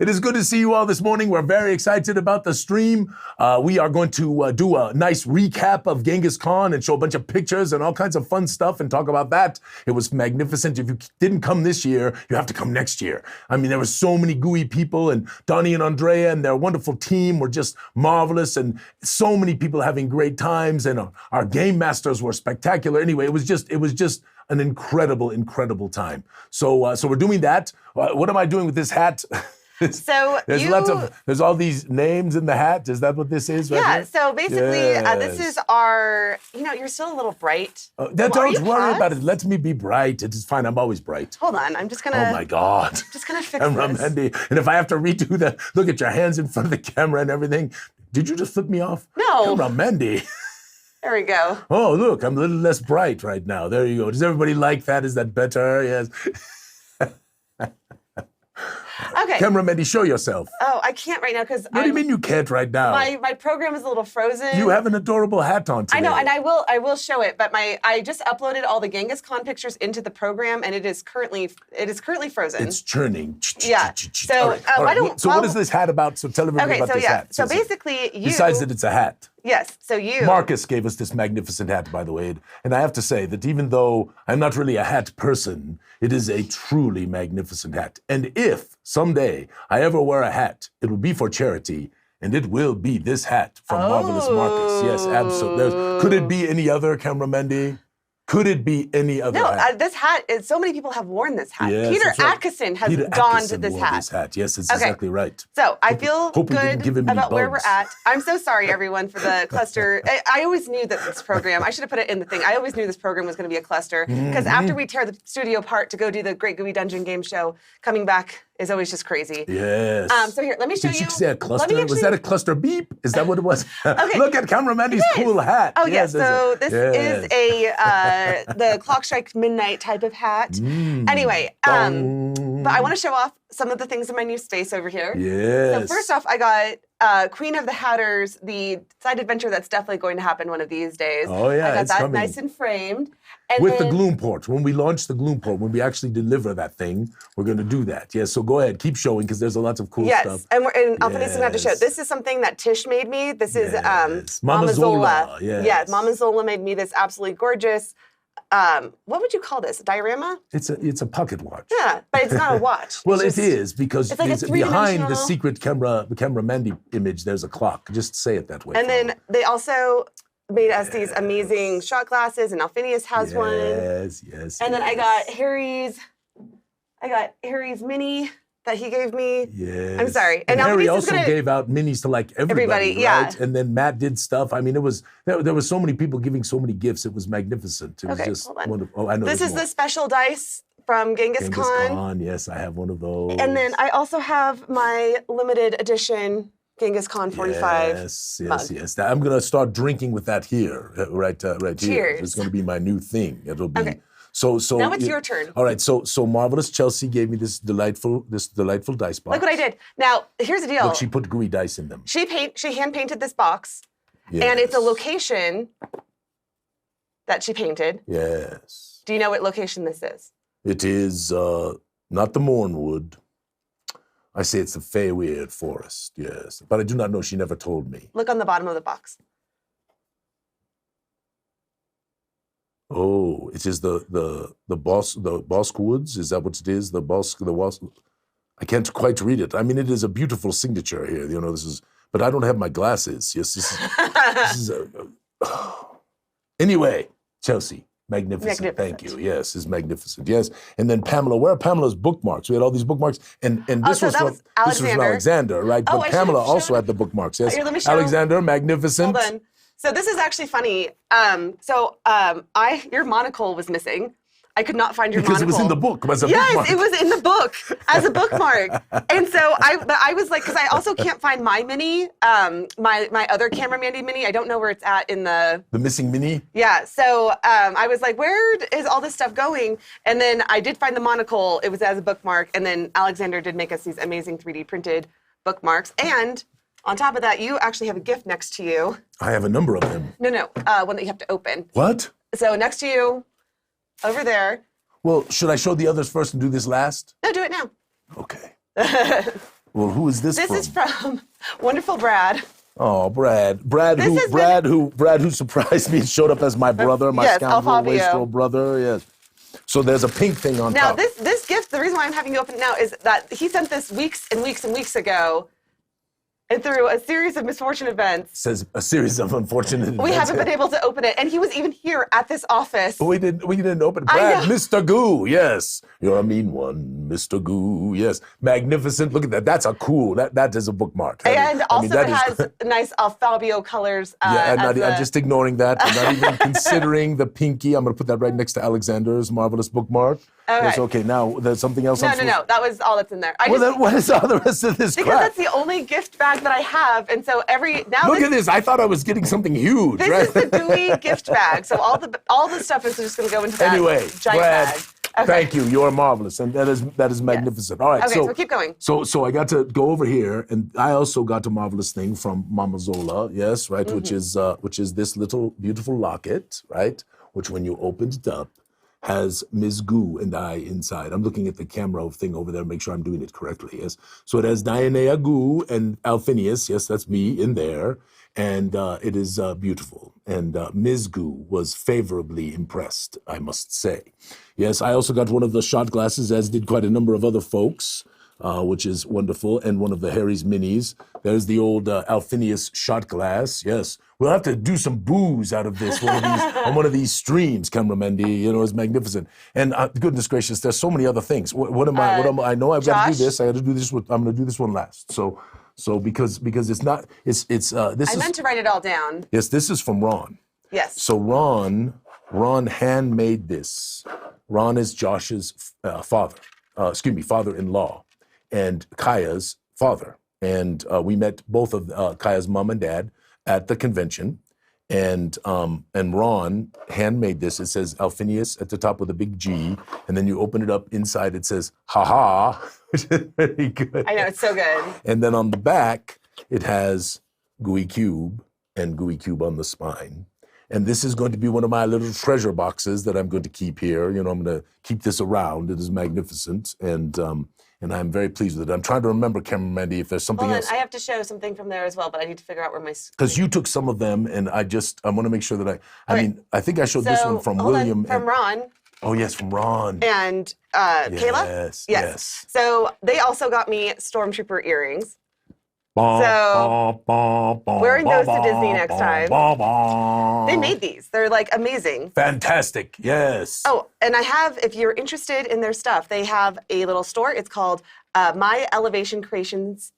It is good to see you all this morning. We're very excited about the stream. We are going to do a nice recap of Genghis Khan and show a bunch of pictures and all kinds of fun stuff and talk about that. It was magnificent. If you didn't come this year, you have to come next year. I mean, there were so many Gooey people, and Donnie and Andrea and their wonderful team were just marvelous, and so many people having great times, and our game masters were spectacular. Anyway, it was just an incredible time. So we're doing that. What am I doing with this hat? So there's all these names in the hat. Is that what this is? Right yeah. here? So basically, this is our. You're still a little bright. Don't worry about it. Let me be bright. It is fine. I'm always bright. Hold on. I'm just gonna. Oh my God. Just gonna fix this. Mendy. And if I have to redo that, look at your hands in front of the camera and everything. Did you just flip me off? No. Mendy. There we go. Oh, look, I'm a little less bright right now. There you go. Does everybody like that? Is that better? Yes. Okay. Camera Mendy, show yourself. Oh, I can't right now because. What do you mean you can't right now? My program is a little frozen. You have an adorable hat on today. I know, and I will show it. But I just uploaded all the Genghis Khan pictures into the program, and it is currently frozen. It's churning. Yeah. So what is this hat about? So tell everybody about this hat. So basically, besides that it's a hat. Yes. So Marcus gave us this magnificent hat, by the way, and I have to say that even though I'm not really a hat person, it is a truly magnificent hat. And if someday I ever wear a hat, it will be for charity, and it will be this hat from Marvelous Marcus. Yes, absolutely. Could it be any other, Camera Mendy? Could it be any other hat? No, this hat is, so many people have worn this hat. Yes, Peter Atkinson has donned this hat. This hat. Yes, that's exactly right. So I feel good about where we're at. I'm so sorry, everyone, for the cluster. I always knew that this program, I should have put it in the thing. I always knew this program was going to be a cluster because after we tear the studio apart to go do the Great Gooey Dungeon Game Show, coming back is always just crazy. Yes. So here, let me show you. Did you say a cluster? Was that a cluster beep? Is that what it was? Okay. Look at Camera Mendy's cool hat. Oh, yes. So this is the Clock Strike Midnight type of hat. Anyway, but I want to show off some of the things in my new space over here. Yes. So first off, I got Queen of the Hatters, the side adventure that's definitely going to happen one of these days. Oh, yeah, I got that coming. nice and framed. And with the Gloom Port. When we launch the Gloom Port, when we actually deliver that thing, we're going to do that. Yes, so go ahead, keep showing, because there's lots of cool stuff. And Alphinius is going to have to show. This is something that Tish made me. This is Mama Zola. Yes. Yeah, Mama Zola made me this absolutely gorgeous. What would you call this? A diorama? It's a pocket watch. Yeah, but it's not a watch. Well, it is, because it's like behind the secret camera Mendy image, there's a clock. Just say it that way. And then they also made us these amazing shot glasses, and Alphinius has one. Yes. And then I got Harry's mini that he gave me. Yes. I'm sorry. And Harry also gave out minis to like everybody, yeah. Right? And then Matt did stuff. I mean, there were so many people giving so many gifts. It was magnificent. It was just wonderful. Oh, I know. This is the special dice from Genghis Khan. Yes, I have one of those. And then I also have my limited edition Genghis Khan 45 mug. Yes. I'm going to start drinking with that here, right here. Cheers. It's going to be my new thing. It'll be. Okay. So now it's your turn. All right. So Marvelous Chelsea gave me this delightful dice box. Look what I did. Now here's the deal. Look, she put gooey dice in them. She hand painted this box, and it's a location that she painted. Yes. Do you know what location this is? It is not the Mornwood. I say it's the Feyweird Forest. Yes, but I do not know. She never told me. Look on the bottom of the box. Oh, it is the Bosk Woods. Is that what it is? The Bosk. I can't quite read it. I mean, it is a beautiful signature here. You know, this is. But I don't have my glasses. Yes, this is. Anyway, Chelsea, magnificent. Thank you. Yes, is magnificent. Yes, and then Pamela. Where are Pamela's bookmarks? We had all these bookmarks, and this was from Alexander, right? But Pamela also had the bookmarks. Yes, here, let me show. Alexander, magnificent. Hold on. So this is actually funny. Your monocle was missing. I could not find your monocle. Because it was in the book as a Yes, bookmark. it was in the book as a bookmark. And so I was like, because I also can't find my mini, my other Camera Mendy mini. I don't know where it's at in the missing mini? Yeah, so I was like, where is all this stuff going? And then I did find the monocle. It was as a bookmark. And then Alexander did make us these amazing 3D printed bookmarks. And on top of that, you actually have a gift next to you. I have a number of them. No, one that you have to open. What? So next to you, over there. Well, should I show the others first and do this last? No, do it now. Okay. Well, who is this from? This is from wonderful Brad. Oh, Brad who surprised me and showed up as my brother, my scoundrel, wastrel brother. Yes. So there's a pink thing on top. Now, this gift, the reason why I'm having you open it now is that he sent this weeks and weeks and weeks ago. And through a series of misfortune events. Says a series of unfortunate events. We haven't been able to open it. And he was even here at this office. We didn't open it. Brad, Mr. Goo, yes. You're a mean one, Mr. Goo, yes. Magnificent. Look at that. That's a cool, that is a bookmark. And also it has nice Fabio colors. I'm just ignoring that. I'm not even considering the pinky. I'm going to put that right next to Alexander's marvelous bookmark. Okay. Yes, okay, now there's something else. No. That was all that's in there. Then what is all the rest of this crap? Because that's the only gift bag that I have, and so Look at this. I thought I was getting something huge. This is the Gooey gift bag. So all the stuff is just going to go into that giant Brad, bag. Okay. Thank you. You're marvelous, and that is magnificent. Yes. All right. Okay, so keep going. So I got to go over here, and I also got a marvelous thing from Mama Zola. Yes, right, mm-hmm. which is this little beautiful locket, right? Which when you opened it up, has Ms. Goo and I inside. I'm looking at the camera thing over there, make sure I'm doing it correctly, yes? So it has Diana Goo and Alphinius, yes, that's me, in there, and it is beautiful. And Ms. Goo was favorably impressed, I must say. Yes, I also got one of the shot glasses, as did quite a number of other folks, which is wonderful, and one of the Harry's minis. There's the old Alphinius shot glass, yes. We'll have to do some booze out of this on one of these streams, Cameramendi. You know, it's magnificent. And goodness gracious, there's so many other things. What am I know I've got to do this. I got to do this. I'm going to do this one last. So because it's not. This I meant to write it all down. Yes, this is from Ron. Yes. So Ron handmade this. Ron is Josh's father-in-law, and Kaya's father. And we met both of Kaya's mom and dad at the convention, and Ron handmade this. It says Alphinius at the top with a big G, and then you open it up inside. It says "Ha-ha," which is very good. I know, it's so good. And then on the back, it has Gooey Cube and Gooey Cube on the spine. And this is going to be one of my little treasure boxes that I'm going to keep here. You know, I'm going to keep this around. It is magnificent, and I'm very pleased with it. I'm trying to remember, Cameron Mandy, if there's something else. I have to show something from there as well, but I need to figure out where my... Because you took some of them, and I want to make sure that I think I showed this one from William. From Ron. Oh, yes, from Ron. And Kayla? Yes. So they also got me Stormtrooper earrings. So wearing those to Disney next time. They made these. They're like amazing. Fantastic. Yes. Oh, and I have, if you're interested in their stuff, they have a little store. It's called My Elevation Creations,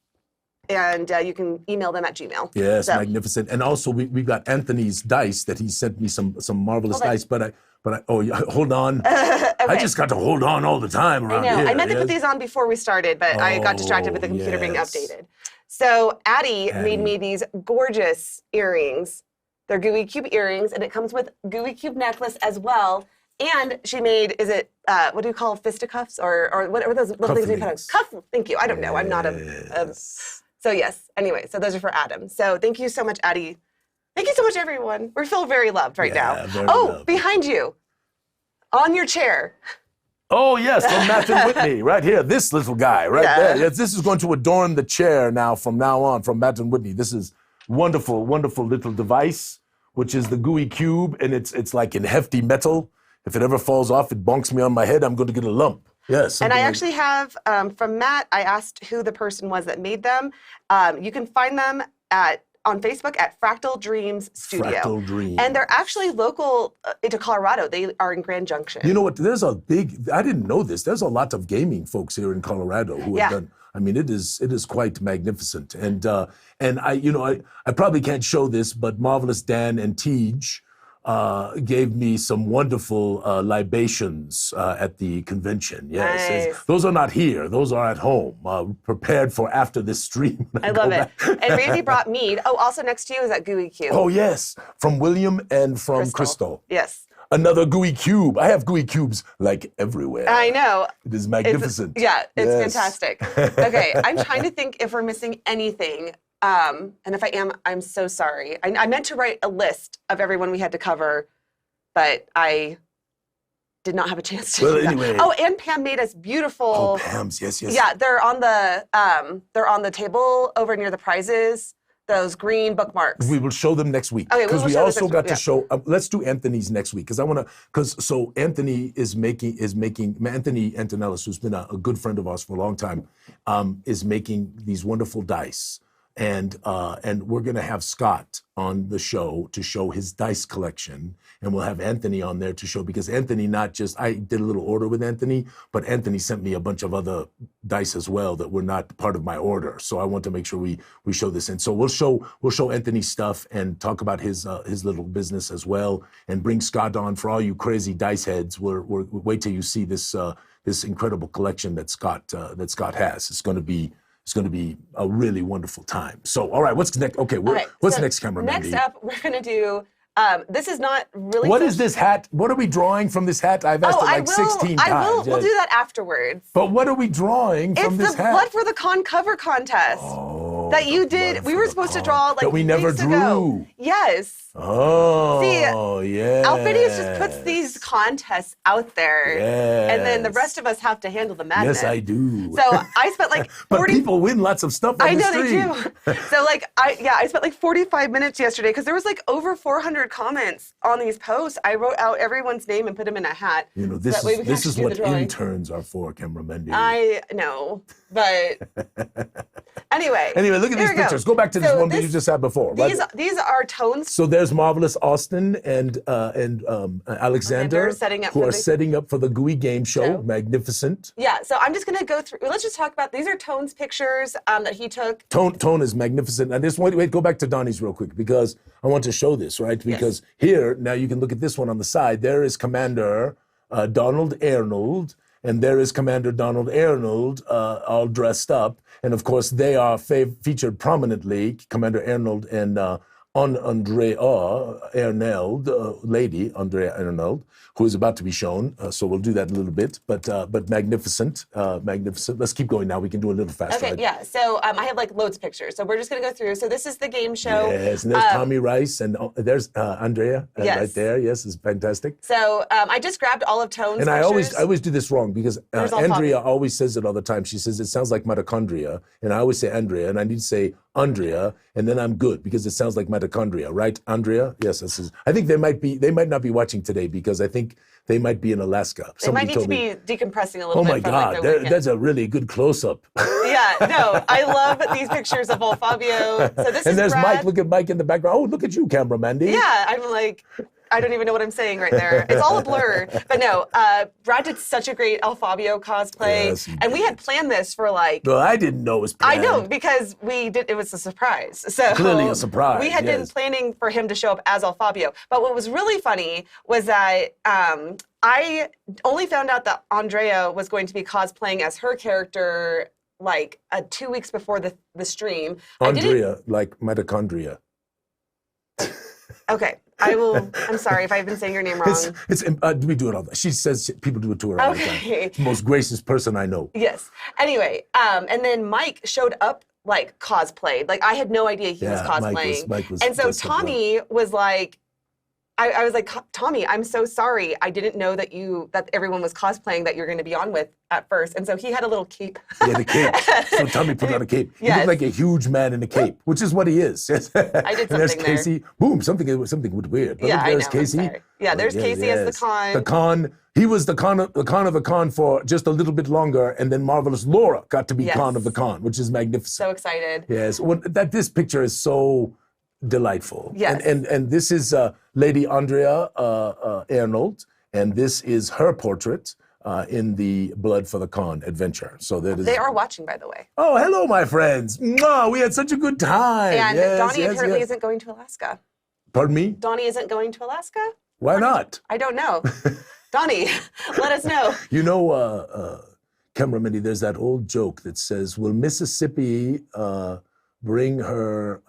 and you can email them at Gmail. Yes, magnificent. And also we've got Anthony's dice that he sent me some marvelous dice, but hold on. Okay. I just got to hold on all the time around here. I meant to put these on before we started, but I got distracted with the computer being updated. So Addie made me these gorgeous earrings. They're Gooey Cube earrings, and it comes with Gooey Cube necklace as well. And she made, what do you call fisticuffs? Or what are those little things we put on? Cuff, thank you. I don't know. I'm not so yes. Anyway, so those are for Adam. So thank you so much, Addie. Thank you so much, everyone. We feel very loved right now. Loved. Behind you, on your chair. Oh, yes, from Matthew Whitney, right here. This little guy right there. Yes, this is going to adorn the chair from now on, from Matthew Whitney. This is wonderful, wonderful little device, which is the Gooey Cube, and it's like in hefty metal. If it ever falls off, it bonks me on my head, I'm going to get a lump. Yes. And I actually have, from Matt, I asked who the person was that made them. You can find them on Facebook at Fractal Dreams Studio. Fractal Dreams. And they're actually local to Colorado. They are in Grand Junction. You know what? I didn't know this. There's a lot of gaming folks here in Colorado who have done, I mean, it is quite magnificent. And I probably can't show this, but Marvelous Dan and Tej gave me some wonderful libations at the convention. Yes, nice. Those are not here. Those are at home, prepared for after this stream. I love it. And Randy brought mead. Oh, also next to you is that Gooey Cube. Oh, yes. From William and from Crystal. Yes. Another Gooey Cube. I have Gooey Cubes like everywhere. I know. It is magnificent. It's fantastic. Okay, I'm trying to think if we're missing anything. And if I am, I'm so sorry. I meant to write a list of everyone we had to cover, but I did not have a chance to Well, do that. anyway. Oh, and Pam made us beautiful. Oh, Pam's, yes. Yeah, they're on the table over near the prizes. Those green bookmarks. We will show them next week. Okay, because we also got to yeah. show. Let's do Anthony's next week because I want to. So Anthony is making Anthony Antonellis, who's been a good friend of ours for a long time, is making these wonderful dice, and we're gonna have Scott on the show to show his dice collection, and we'll have Anthony on there to show because Anthony I did a little order with Anthony, but Anthony sent me a bunch of other dice as well that were not part of my order. So I want to make sure we show this, and so we'll show Anthony's stuff and talk about his little business as well, and bring Scott on for all you crazy dice heads. Wait till you see this incredible collection that Scott has. It's going to be a really wonderful time. So, all right, what's next? Okay, what's next, cameraman? Next up, we're going to do. This is not really. What is this hat? What are we drawing from this hat? I've asked it 16 times. We'll do that afterwards. But what are we drawing from this hat? It's the Blood for the Con cover contest that you did. We were supposed to draw like that we never weeks drew. Ago. Yes. Oh, yeah. Alphinius just puts these contests out there, and then the rest of us have to handle the madness. Yes, I do. So I spent like 40. But people win lots of stuff on the stream. I know they do. So I spent like 45 minutes yesterday because there was like over 400 comments on these posts. I wrote out everyone's name and put them in a hat. You know, this is what interns are for, cameraman. I know, but anyway. Anyway, look at these pictures. Go back to this one that you just had before. These are tones. So there's Marvelous Austin and Alexander who are setting up for the Gooey Game Show. Magnificent. Yeah, so I'm just going to go through. Let's just talk about, these are Tone's pictures that he took. Tone is magnificent. And this one, wait, go back to Donnie's real quick because I want to show this, right? Because here, now you can look at this one on the side. There is Commander Donald Arnold, and there is Commander Donald Arnold all dressed up. And of course, they are featured prominently, Commander Arnold and Andrea Arnold, Lady Andrea Arnold, who is about to be shown. So we'll do that in a little bit. But magnificent, magnificent. Let's keep going now. We can do a little faster. Okay, yeah. So I have like loads of pictures. So we're just going to go through. So this is the game show. Yes, and there's Tommy Rice, and there's Andrea right there. Yes, it's fantastic. So I just grabbed all of Tone's and pictures. I always do this wrong because Andrea always says it all the time. She says it sounds like mitochondria, and I always say Andrea, and I need to say Andrea, and then I'm good because it sounds like mitochondria, right, Andrea? Yes, this is. I think they might not be watching today because I think they might be in Alaska. They might need to be decompressing a little bit. Oh my God, that's a really good close-up. Yeah, no, I love these pictures of old Fabio. So this and there's Brad. Mike. Look at Mike in the background. Oh, look at you, cameraman. Yeah, I'm like, I don't even know what I'm saying right there. It's all a blur. But no, Brad did such a great El Fabio cosplay. Yes, and we had planned this for like... No, I didn't know it was planned. I know, because it was a surprise. So clearly a surprise. We had been planning for him to show up as El Fabio. But what was really funny was that I only found out that Andrea was going to be cosplaying as her character like 2 weeks before the stream. Andrea, like mitochondria. Okay. I'm sorry if I've been saying your name wrong. We do it all the time. She says people do it to her all the time. It's the most gracious person I know. Yes. Anyway, and then Mike showed up like cosplayed. Like I had no idea he was cosplaying. Mike was and so Tommy was like, I was like, Tommy, I'm so sorry. I didn't know that everyone was cosplaying that you're going to be on with at first. And so he had a little cape. He had a cape. So Tommy put on a cape. He looked like a huge man in a cape, which is what he is. I did something and there's Casey. There. Boom, something weird. But yeah, there's I know. Casey. Yeah, there's Casey as the con. The con. He was the con of the con for just a little bit longer, and then Marvelous Laura got to be con of the con, which is magnificent. So excited. Yes. This picture is so delightful. Yes. And this is Lady Andrea Arnold, and this is her portrait in the Blood for the Con adventure. So they are watching, by the way. Oh, hello, my friends. Mwah, we had such a good time. And Donnie apparently isn't going to Alaska. Pardon me? Donnie isn't going to Alaska? Why not? I don't know. Donnie, let us know. You know, cameraman, there's that old joke that says, will Mississippi bring her...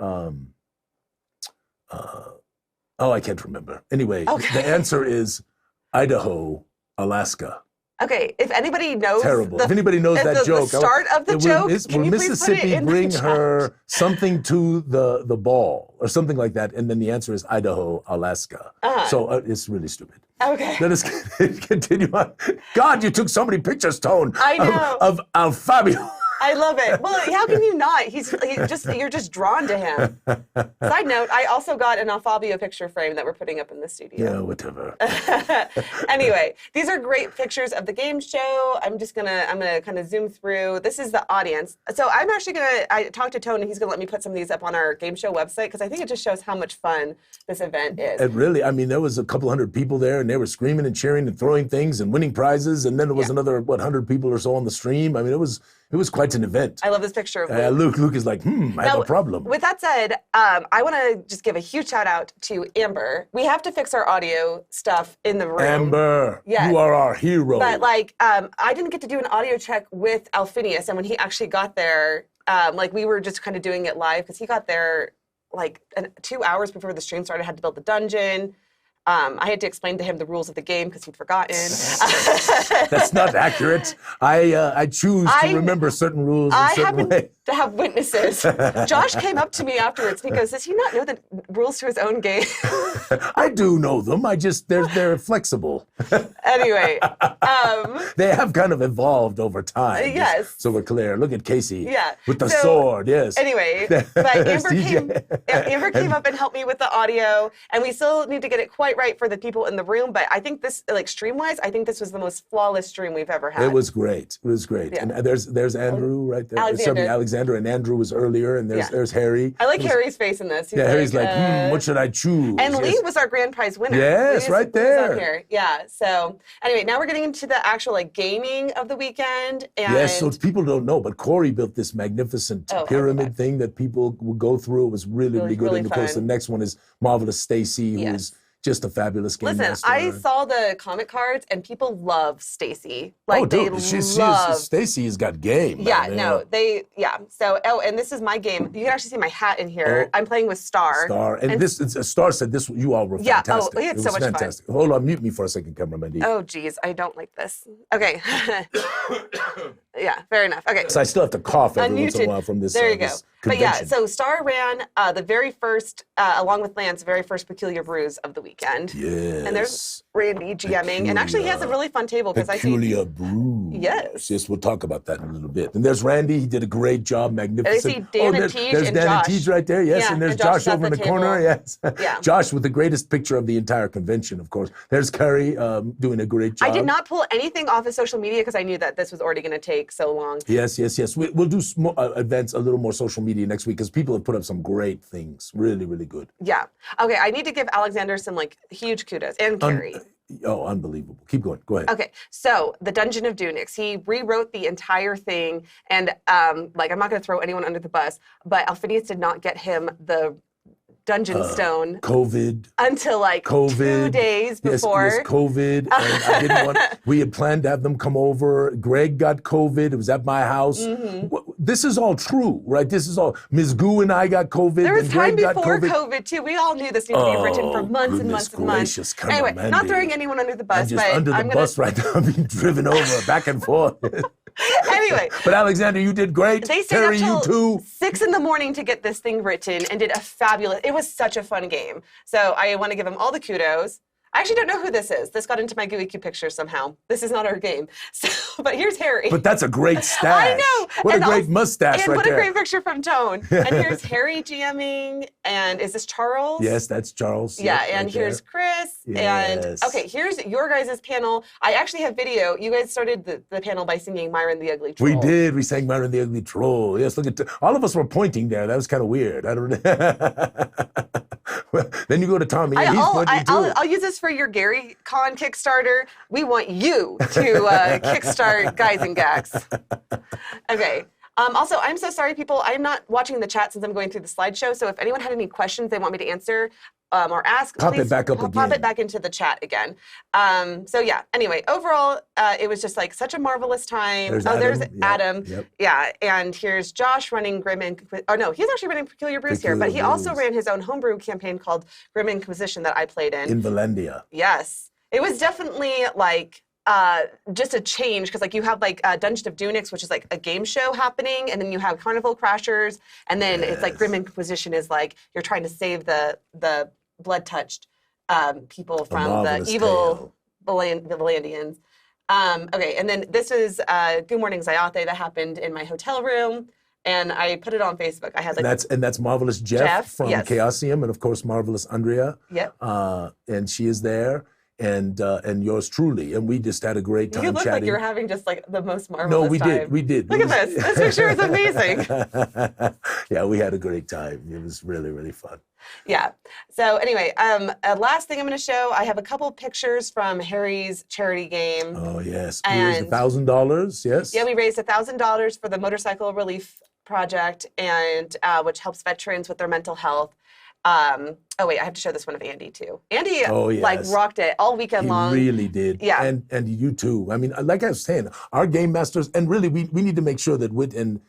I can't remember. Anyway, the answer is Idaho, Alaska. Okay, if anybody knows terrible. If anybody knows that joke, the start of the joke, can you please put it in bring the chat? her something to the ball or something like that? And then the answer is Idaho, Alaska. So it's really stupid. Okay. Let us continue on. God, you took so many pictures, Tone. I know. Of Alfabio. I love it. Well, how can you not? You're just drawn to him. Side note, I also got an Alfabio picture frame that we're putting up in the studio. Yeah, whatever. Anyway, these are great pictures of the game show. I'm gonna kind of zoom through. This is the audience. So I talked to Tone and he's gonna let me put some of these up on our game show website because I think it just shows how much fun this event is. It really, there was a couple hundred people there and they were screaming and cheering and throwing things and winning prizes. And then there was another, 100 people or so on the stream. It was quite an event. I love this picture of Luke. Luke is like, I have a problem. With that said, I want to just give a huge shout out to Amber. We have to fix our audio stuff in the room. Amber, you are our hero. But I didn't get to do an audio check with Alphinius, and when he actually got there, we were just kind of doing it live because he got there 2 hours before the stream started. Had to build the dungeon. I had to explain to him the rules of the game because he'd forgotten. That's not accurate. I choose to remember certain rules in certain ways. To have witnesses. Josh came up to me afterwards and he goes, does he not know the rules to his own game? I do know them. They're flexible. Anyway. They have kind of evolved over time. Yes. So we're clear. Look at Casey. Yeah. With the sword, yes. Anyway, but Amber came up and helped me with the audio, and we still need to get it quite right for the people in the room, but I think this, stream-wise, I think this was the most flawless stream we've ever had. It was great. Yeah. And there's Andrew right there. Alexander and Andrew was earlier, and there's Harry. I like Harry's face in this. Harry's like, what should I choose? And Lee was our grand prize winner. Yes, right there. On here. Yeah. So anyway, now we're getting into the actual gaming of the weekend. And yes. So people don't know, but Corey built this magnificent pyramid thing that people would go through. It was really good. Really and of course, the next one is Marvelous Stacy, who is just a fabulous game master. I saw the comic cards and people love Stacy. Stacy's got game. So, and this is my game. You can actually see my hat in here. I'm playing with Star. Star said this. You all were fantastic. We had so much fantastic. fun. Hold on, mute me for a second, cameraman. Oh, geez, I don't like this. Okay. Yeah, fair enough. Okay. So I still have to cough every once in a while from this. There you go. But so Star ran the very first, along with Lance, very first Peculiar Brews of the weekend. Yes. And there's Randy GMing, and actually he has a really fun table because I see Peculiar Brews. Yes, we'll talk about that in a little bit. And there's Randy. He did a great job, magnificent. And I see Dan and Tej there's and Dan Josh. and Tej right there. Yes, and there's Josh over in the corner. Yes. Yeah. Josh with the greatest picture of the entire convention, of course. There's Carrie doing a great job. I did not pull anything off of social media because I knew that this was already going to take so long. Yes. We'll do events, a little more social media next week because people have put up some great things. Really, really good. Yeah. Okay, I need to give Alexander some huge kudos, and Carrie. Unbelievable. Keep going. Go ahead. Okay, so the Dungeon of Dunix, he rewrote the entire thing, and I'm not going to throw anyone under the bus, but Alphinius did not get him the Dungeon Stone. COVID. Until 2 days before. Yes, COVID. And I didn't want. We had planned to have them come over. Greg got COVID. It was at my house. Mm-hmm. This is all true, right? This is all. Ms. Goo and I got COVID. There was time Greg before COVID too. We all knew this needed to be written for months and months and months. Anyway, not throwing anyone under the bus, I'm just under the bus right now. I'm being driven over back and forth. Anyway. But Alexander, you did great. They stayed up till 6 a.m. to get this thing written and did a fabulous. It was such a fun game. So I want to give them all the kudos. I actually don't know who this is. This got into my Gooey Cube picture somehow. This is not our game. So, but here's Harry. But that's a great stash. I know. What a great mustache right there. And what a great picture from Tone. And here's Harry GMing. And is this Charles? Yes, that's Charles. Yeah, and here's Chris. Yes. And okay, here's your guys' panel. I actually have video. You guys started the panel by singing Myron the Ugly Troll. We did. We sang Myron the Ugly Troll. Yes, look at all of us were pointing there. That was kind of weird. I don't know. Then you go to Tommy. He's pointing too. I'll use this for your Gary Con Kickstarter. We want you to kickstart Guys and Gags. Okay. Also, I'm so sorry, people. I'm not watching the chat since I'm going through the slideshow. So if anyone had any questions they want me to answer or ask, pop please it back up again. Pop it back into the chat again. So yeah. Anyway, overall, it was just such a marvelous time. There's Adam. Yep. Yeah, and here's Josh running Grim he's actually running Peculiar Brews here, but he also ran his own homebrew campaign called Grim Inquisition that I played in. In Valendia. Yes. It was definitely just a change, because like you have like Dungeon of Dunix, which is like a game show happening, and then you have Carnival Crashers, and then it's like Grim Inquisition is like you're trying to save the blood-touched people from the evil Valandians. Okay, and then this is Goo Morning Zyathé that happened in my hotel room, and I put it on Facebook. I had like and that's Marvelous Jeff from Chaosium, and of course Marvelous Andrea. Yep. And she is there. And yours truly, and we just had a great time chatting. You look chatting. like you're having just like the most marvelous No, we time. did. Look at this. This picture is amazing. Yeah, we had a great time. It was really, really fun. Yeah. So anyway, last thing I'm going to show, I have a couple pictures from Harry's charity game. Oh, yes. We raised $1,000, yes? Yeah, we raised $1,000 for the Motorcycle Relief Project, and which helps veterans with their mental health. Oh wait, I have to show this one of Andy too. Andy like rocked it all weekend long. He really did. Yeah. And you too. I mean, like I was saying, our game masters, and really we need to make sure that Whit and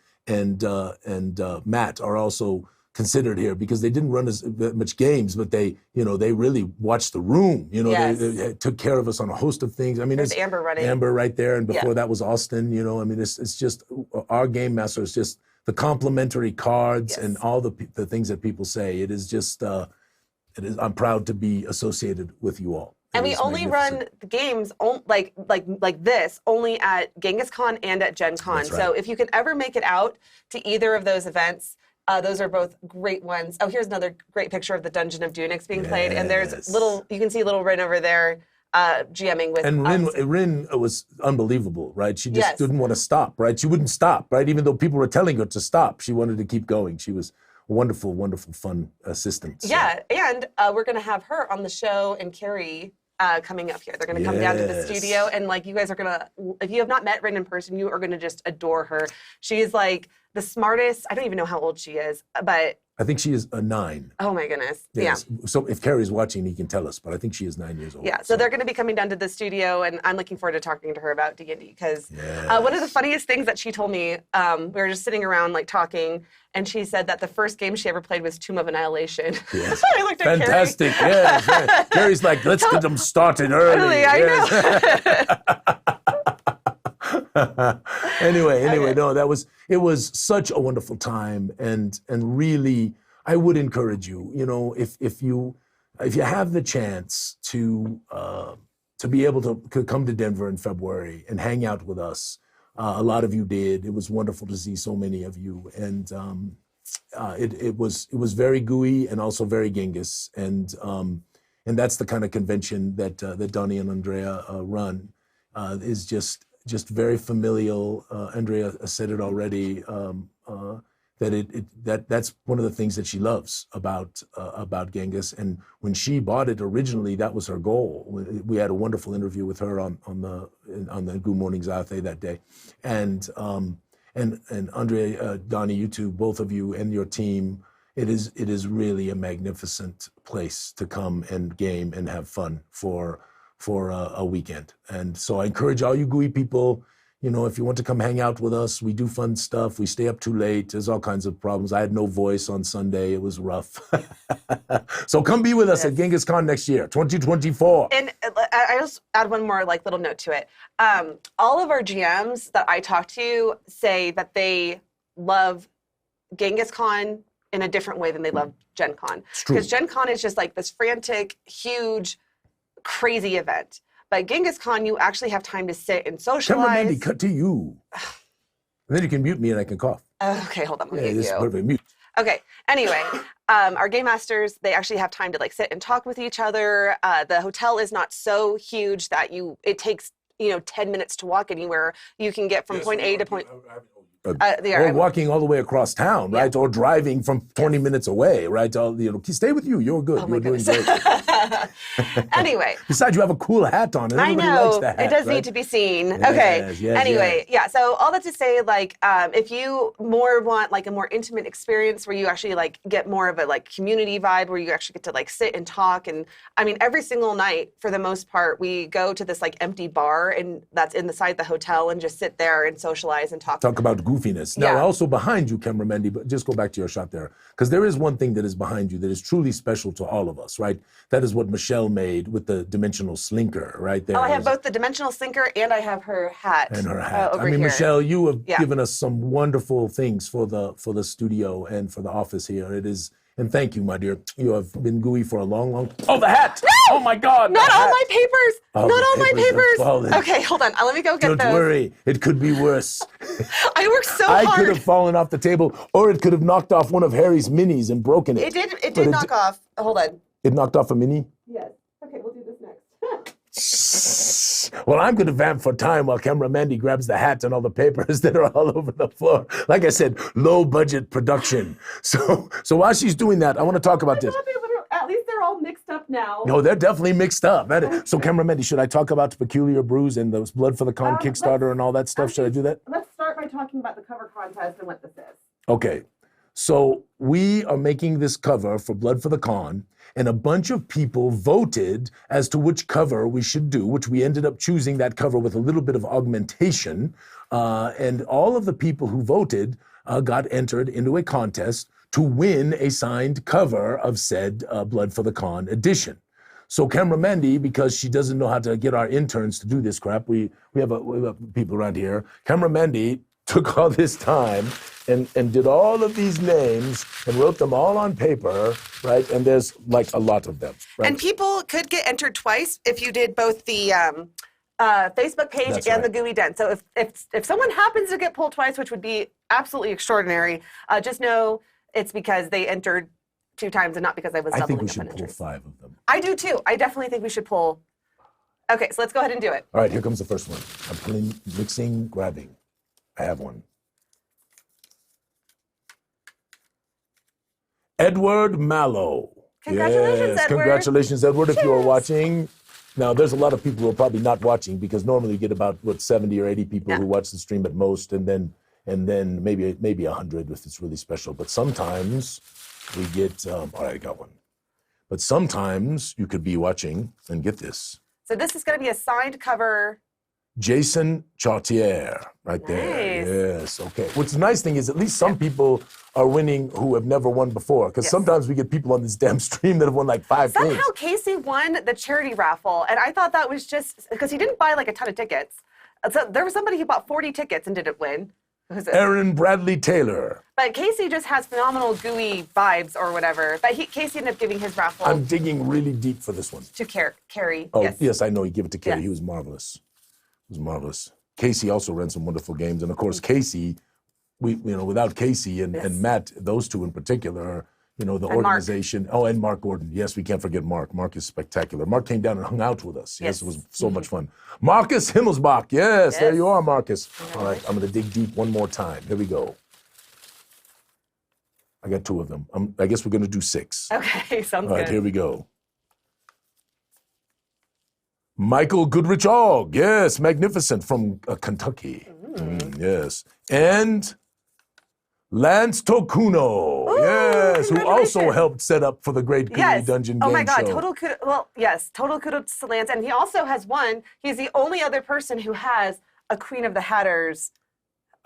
Matt are also considered here, because they didn't run as much games, but they really watched the room. They took care of us on a host of things. I mean, there's Amber running. Amber right there, and before that was Austin. I mean, it's just our game masters, just the complimentary cards and all the things that people say. It is just I'm proud to be associated with you all. And we only run the games like this only at Genghis Con and at Gen Con. That's right. So if you can ever make it out to either of those events, those are both great ones. Oh, here's another great picture of the Dungeon of Dunix being played. And there's you can see little Rin over there GMing with And Rin was unbelievable, right? She just didn't want to stop, right? She wouldn't stop, right? Even though people were telling her to stop, she wanted to keep going. She was a wonderful, wonderful, fun assistant. So. Yeah, and we're going to have her on the show, and Carrie coming up here. They're going to come down to the studio, and like you guys are going to, if you have not met Rin in person, you are going to just adore her. She's like the smartest. I don't even know how old she is, but I think she is 9. Oh my goodness. Yes. Yeah. So if Carrie's watching, he can tell us, but I think she is 9 years old. Yeah. So they're going to be coming down to the studio, and I'm looking forward to talking to her about D&D, because one of the funniest things that she told me, we were just sitting around like talking, and she said that the first game she ever played was Tomb of Annihilation. Yes. I looked at Fantastic. Carrie. Yes. Right. Carrie's like, let's get them started early. I know. Anyway, no, it was such a wonderful time, and really, I would encourage you, if you have the chance to be able to come to Denver in February and hang out with us. A lot of you did. It was wonderful to see so many of you, and it was very gooey and also very Genghis, and that's the kind of convention that Donnie and Andrea run. Is just very familial. Andrea said it already. That's one of the things that she loves about Genghis. And when she bought it originally, that was her goal. We had a wonderful interview with her on the Goo Morning Zyathé that day, and Andrea, Donnie, you two, both of you and your team. It is really a magnificent place to come and game and have fun for a weekend. And so I encourage all you gooey people, if you want to come hang out with us, we do fun stuff. We stay up too late. There's all kinds of problems. I had no voice on Sunday. It was rough. So come be with us at Genghis Con next year, 2024. And I just add one more little note to it. All of our GMs that I talk to say that they love Genghis Con in a different way than they love Gen Con. Because Gen Con is just like this frantic, huge, crazy event. But Genghis Con, you actually have time to sit and socialize. Camera Mandy, cut to you. And then you can mute me and I can cough. Okay, hold on. This is perfect. Mute. Okay. Anyway, our game masters, they actually have time to sit and talk with each other. The hotel is not so huge that it takes 10 minutes to walk anywhere. You can get from point A to point. Or walking all the way across town, right? Or driving from 20 minutes away, right? Stay with you. You're good. You're doing great. Anyway. Besides, you have a cool hat on, and everybody likes the hat. It does need to be seen. Okay. Anyway, so all that to say, if you more want a more intimate experience where you actually get more of a community vibe, where you actually get to sit and talk, and I mean every single night for the most part we go to this empty bar, and that's inside the hotel, and just sit there and socialize and talk about goofiness. Now, also behind you, Camera Mandy, but just go back to your shot there, because there is one thing that is behind you that is truly special to all of us, right? That is what Michelle made with the dimensional slinker right there. Oh, I have both the dimensional slinker and I have her hat. And her hat. Over I mean, here. Michelle, you have given us some wonderful things for the studio and for the office here. It is, and thank you, my dear. You have been gooey for a long, long time. Oh, the hat! No! Oh my God! Not all my papers! Oh, Not all my papers! fallen. Okay, hold on. Let me go get those. Don't worry, it could be worse. I worked so I hard. could have fallen off the table, or it could have knocked off one of Harry's minis and broken it. It did knock off. Hold on. It knocked off a mini? Yes. Okay, we'll do this next. Well, I'm going to vamp for time while camera Mandy grabs the hat and all the papers that are all over the floor. Like I said, low budget production. So while she's doing that, I want to talk about this. At least they're all mixed up now. No, they're definitely mixed up. So camera Mandy, should I talk about the Peculiar Brews and the Blood for the Con Kickstarter and all that stuff? Should I do that? Let's start by talking about the cover contest and what this is. Okay. So we are making this cover for Blood for the Con, and a bunch of people voted as to which cover we should do, which we ended up choosing that cover with a little bit of augmentation. And all of the people who voted got entered into a contest to win a signed cover of said Blood for the Con edition. So Camera Mandy, because she doesn't know how to get our interns to do this crap, we have people around here. Camera Mandy took all this time and did all of these names and wrote them all on paper, right? And there's like a lot of them, right? And people could get entered twice if you did both the Facebook page That's and right. the Gooey Den. So if someone happens to get pulled twice, which would be absolutely extraordinary, just know it's because they entered 2 times and not because I was I think doubling we up should on pull entries. 5 of them. I do too. I definitely think we should pull. Okay, so let's go ahead and do it. All right, here comes the first one. I'm pulling, mixing, grabbing. I have one. Edward Mallow. Congratulations, yes, Edward. Congratulations, Edward, if you are Cheers. watching. Now, there's a lot of people who are probably not watching because normally you get about, 70 or 80 people who watch the stream at most, and then maybe 100 if it's really special. But sometimes we get, all right, I got one. But sometimes you could be watching and get this. So this is going to be a signed cover. Jason Chartier, right there. Nice. Yes, okay. What's the nice thing is at least some people are winning who have never won before. Because sometimes we get people on this damn stream that have won like 5 things. Somehow Casey won the charity raffle, and I thought that was just because he didn't buy like a ton of tickets. So there was somebody who bought 40 tickets and didn't win. Who's it? Aaron Bradley Taylor. But Casey just has phenomenal gooey vibes or whatever. But Casey ended up giving his raffle I'm digging really deep for this one. to Carrie. Oh, Yes. yes, I know. He gave it to Carrie. Yes. He was marvelous. It was marvelous. Casey also ran some wonderful games. And of course, Casey, without Casey and Matt, those two in particular, the organization. Mark. Oh, and Mark Gordon. Yes, we can't forget Mark. Mark is spectacular. Mark came down and hung out with us. Yes, it was so much fun. Marcus Himmelsbach. Yes, there you are, Marcus. All right, I'm going to dig deep one more time. Here we go. I got 2 of them. I guess we're going to do 6. Okay, sounds All right, good. here we go. Michael Goodrich Ogg, yes, magnificent from Kentucky. Yes. And Lance Tokuno, yes, who also helped set up for the Great Gooey Dungeon Game Oh my God, Show. total kudos to Lance. And he also has won. He's the only other person who has a Queen of the Hatters.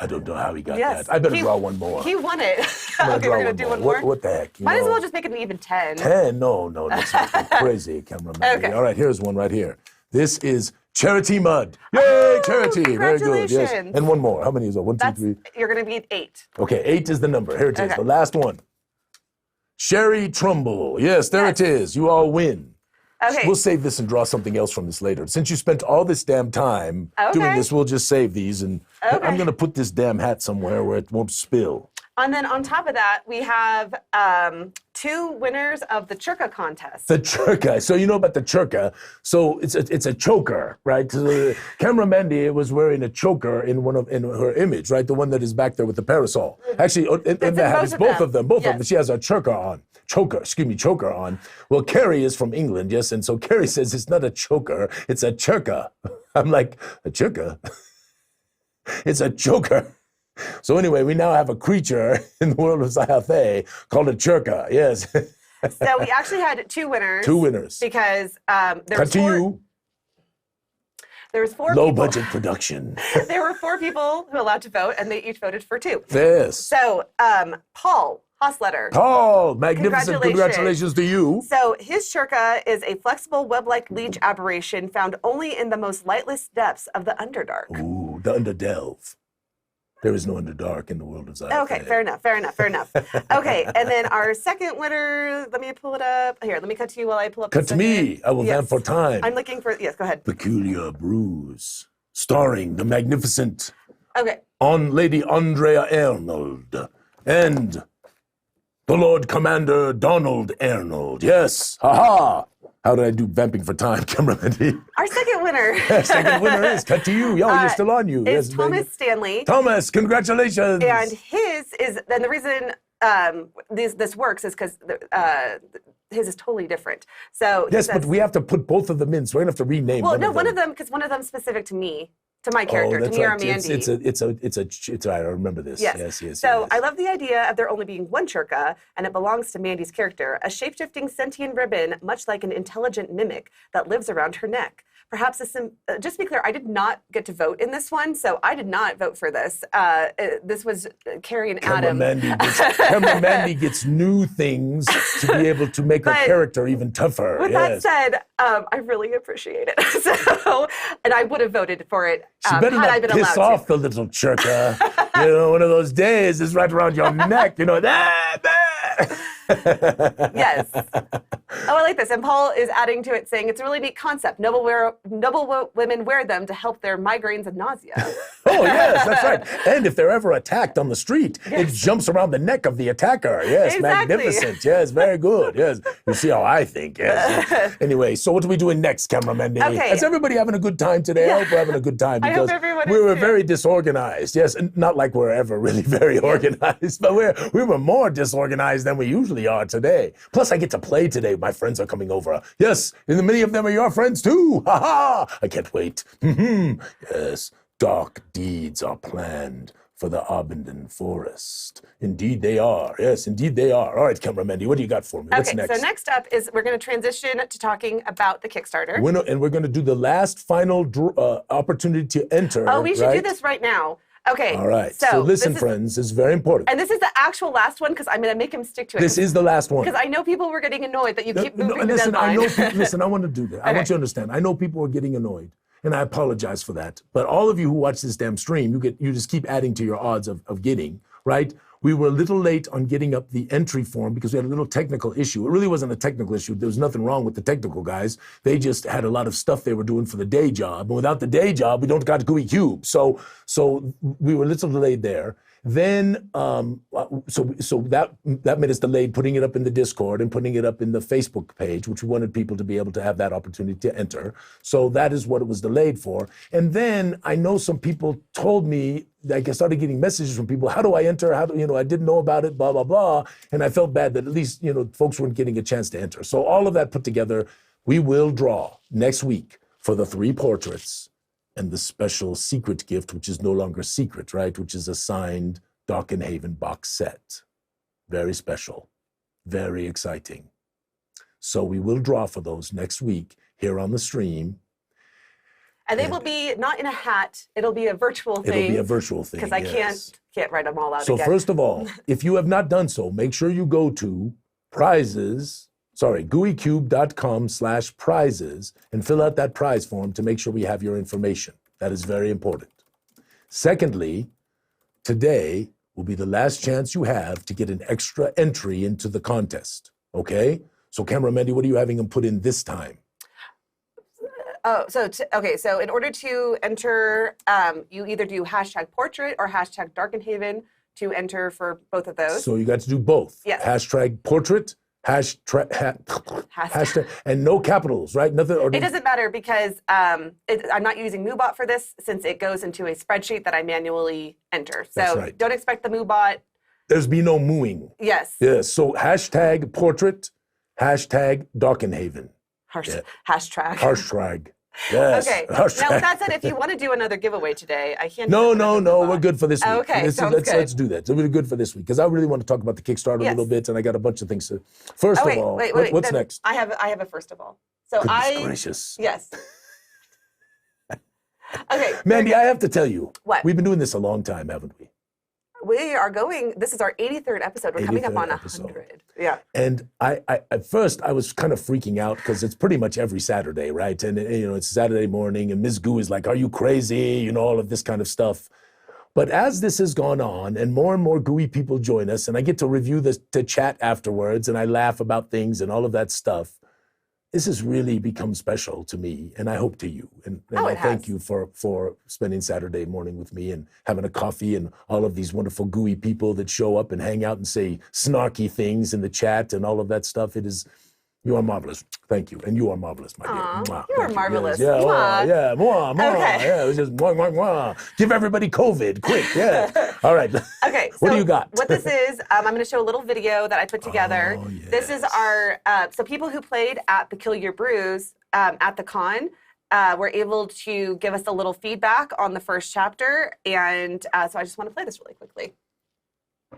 I don't know how he got that. I better draw one more. He won it. I'm Okay, we're going to do one more. What the heck? Might as well just make it even 10. 10? No, that's not crazy, cameraman. Okay. All right, here's one right here. This is Charity Mud. Yay, Charity. Very good. Yes. Congratulations. And one more. How many is that? 1, 2, 3. You're going to be at 8. Okay, 8 is the number. Here it is, Okay. the last one. Sherry Trumbull. Yes, there it is. You all win. Okay. We'll save this and draw something else from this later. Since you spent all this damn time doing this, we'll just save these. And I'm going to put this damn hat somewhere where it won't spill. And then on top of that, we have 2 winners of the Churka contest. The Churka. So you know about the Churka. So it's a choker, right? So Camera Mandy was wearing a choker in her image, right? The one that is back there with the parasol. Actually, in the hat, it's both of them. Both of them. She has a choker on. Choker on. Well, Carrie is from England, yes, and so Carrie says it's not a choker, it's a churka. I'm like, a churka? It's a choker. So anyway, we now have a creature in the world of Zyathé called a churka, yes. So we actually had 2 winners. 2 winners. Because there Cut to you. There was 4 Low people. budget production. There were 4 people who allowed to vote, and they each voted for 2. Yes. So Paul Hossletter. Oh, magnificent. Congratulations to you. So his shirka is a flexible web-like leech aberration found only in the most lightless depths of the Underdark. Ooh, the Underdelve. There is no Underdark in the world of Zyathé. Okay, fair enough. Okay, and then our second winner, let me pull it up. Here, let me cut to you while I pull up Cut to me. I will vamp for time. I'm looking for, yes, go ahead. Peculiar Brews, starring the magnificent Lady Andrea Arnold and the Lord Commander Donald Arnold. Yes, haha. How did I do vamping for time, cameraman? Our second winner. Second winner is cut to you. Yo, you're still on you. Is Thomas Stanley. Thomas, congratulations. And his is, and the reason this works is because his is totally different. So yes, but we have to put both of them in, so we're gonna have to rename. Well, one of them, because one of them's specific to me. To my character, to me or Mandy. It's I remember this. Yes. So I love the idea of there only being one shirka, and it belongs to Mandy's character, a shape-shifting sentient ribbon, much like an intelligent mimic that lives around her neck. Perhaps just to be clear, I did not get to vote in this one, so I did not vote for this. This was Carrie and Adam. Mandy gets new things to be able to make her character even tougher. With that said, I really appreciate it. So, and I would have voted for it had I been allowed to. Piss off the little chirka. One of those days is right around your neck. Yes. Oh, I like this. And Paul is adding to it saying, it's a really neat concept. Noble women wear them to help their migraines and nausea. Oh, yes, that's right. And if they're ever attacked on the street, it jumps around the neck of the attacker. Yes, exactly. Magnificent. Yes, very good. Yes. You see how I think. Yes. Anyway, so what are we doing next, cameraman? Okay. Is everybody having a good time today? Yeah. I hope we're having a good time because we were very disorganized. Yes, and not like we're ever really very organized, but we were more disorganized than we usually are today. Plus, I get to play today. My friends are coming over. Yes, and many of them are your friends too. Ha ha! I can't wait. Yes, dark deeds are planned for the Abenden Forest. Indeed they are. Yes, indeed they are. All right, cameraman, what do you got for me? What's next? So next up is we're going to transition to talking about the Kickstarter. And we're going to do the last final opportunity to enter. Oh, we should do this right now. Okay. All right. So listen, friends, it's very important. And this is the actual last one because I'm going to make him stick to it. This is the last one. Because I know people were getting annoyed that you keep moving the deadline. Listen, I want to do that. I want you to understand. I know people are getting annoyed, and I apologize for that. But all of you who watch this damn stream, you just keep adding to your odds of getting, right? We were a little late on getting up the entry form because we had a little technical issue. It really wasn't a technical issue. There was nothing wrong with the technical guys. They just had a lot of stuff they were doing for the day job. And without the day job, we don't got Gooey Cube. So we were a little delayed there. Then, so that made us delayed putting it up in the Discord and putting it up in the Facebook page, which we wanted people to be able to have that opportunity to enter. So that is what it was delayed for. And then I know some people told me, like I started getting messages from people, how do I enter? I didn't know about it, blah, blah, blah. And I felt bad that at least, folks weren't getting a chance to enter. So all of that put together, we will draw next week for the 3 portraits and the special secret gift, which is no longer secret, right? Which is a signed Darkenhaven box set. Very special, very exciting. So we will draw for those next week here on the stream. And they will be not in a hat. It'll be a virtual thing. It'll be a virtual thing, because I can't write them all out again. So first of all, if you have not done so, make sure you go to gooeycube.com/prizes and fill out that prize form to make sure we have your information. That is very important. Secondly, today will be the last chance you have to get an extra entry into the contest, okay? So cameraman, what are you having them put in this time? Oh, so in order to enter, you either do #portrait or #Darkenhaven to enter for both of those. So you got to do both. Yes. #portrait, hashtag, and no capitals, right? Nothing. It doesn't matter because I'm not using MooBot for this since it goes into a spreadsheet that I manually enter. So don't expect the MooBot. There's be no mooing. Yes. Yes. So #portrait, #Darkenhaven. Hashtag. Yes. Okay. Now, with that said, if you want to do another giveaway today, I can't. No. We're good for this week. Okay. Let's do that. So we're good for this week because I really want to talk about the Kickstarter a little bit, and I got a bunch of things to. First of all, what's next? I have a first of all. So Goodness gracious. Yes. Okay. Mandy, I have to tell you. What? We've been doing this a long time, haven't we? We are going, this is our 83rd episode. We're coming up on 100. Yeah. And I at first I was kind of freaking out because it's pretty much every Saturday, right? And it's Saturday morning and Ms. Goo is like, are you crazy? All of this kind of stuff. But as this has gone on and more gooey people join us and I get to review the chat afterwards and I laugh about things and all of that stuff, this has really become special to me, and I hope to you. And I thank you for spending Saturday morning with me and having a coffee and all of these wonderful gooey people that show up and hang out and say snarky things in the chat and all of that stuff. You are marvelous. Thank you. And you are marvelous, my dear. Mwah. You are marvelous. Yes. Yeah, mwah. Yeah, mwah, mwah. Okay. Yeah, it was just mwah, mwah, mwah. Give everybody COVID, quick, yeah. All right. Okay. What do you got? What this is, I'm going to show a little video that I put together. Oh, yes. This is our, so people who played at Peculiar Brews at the con were able to give us a little feedback on the first chapter. And so I just want to play this really quickly.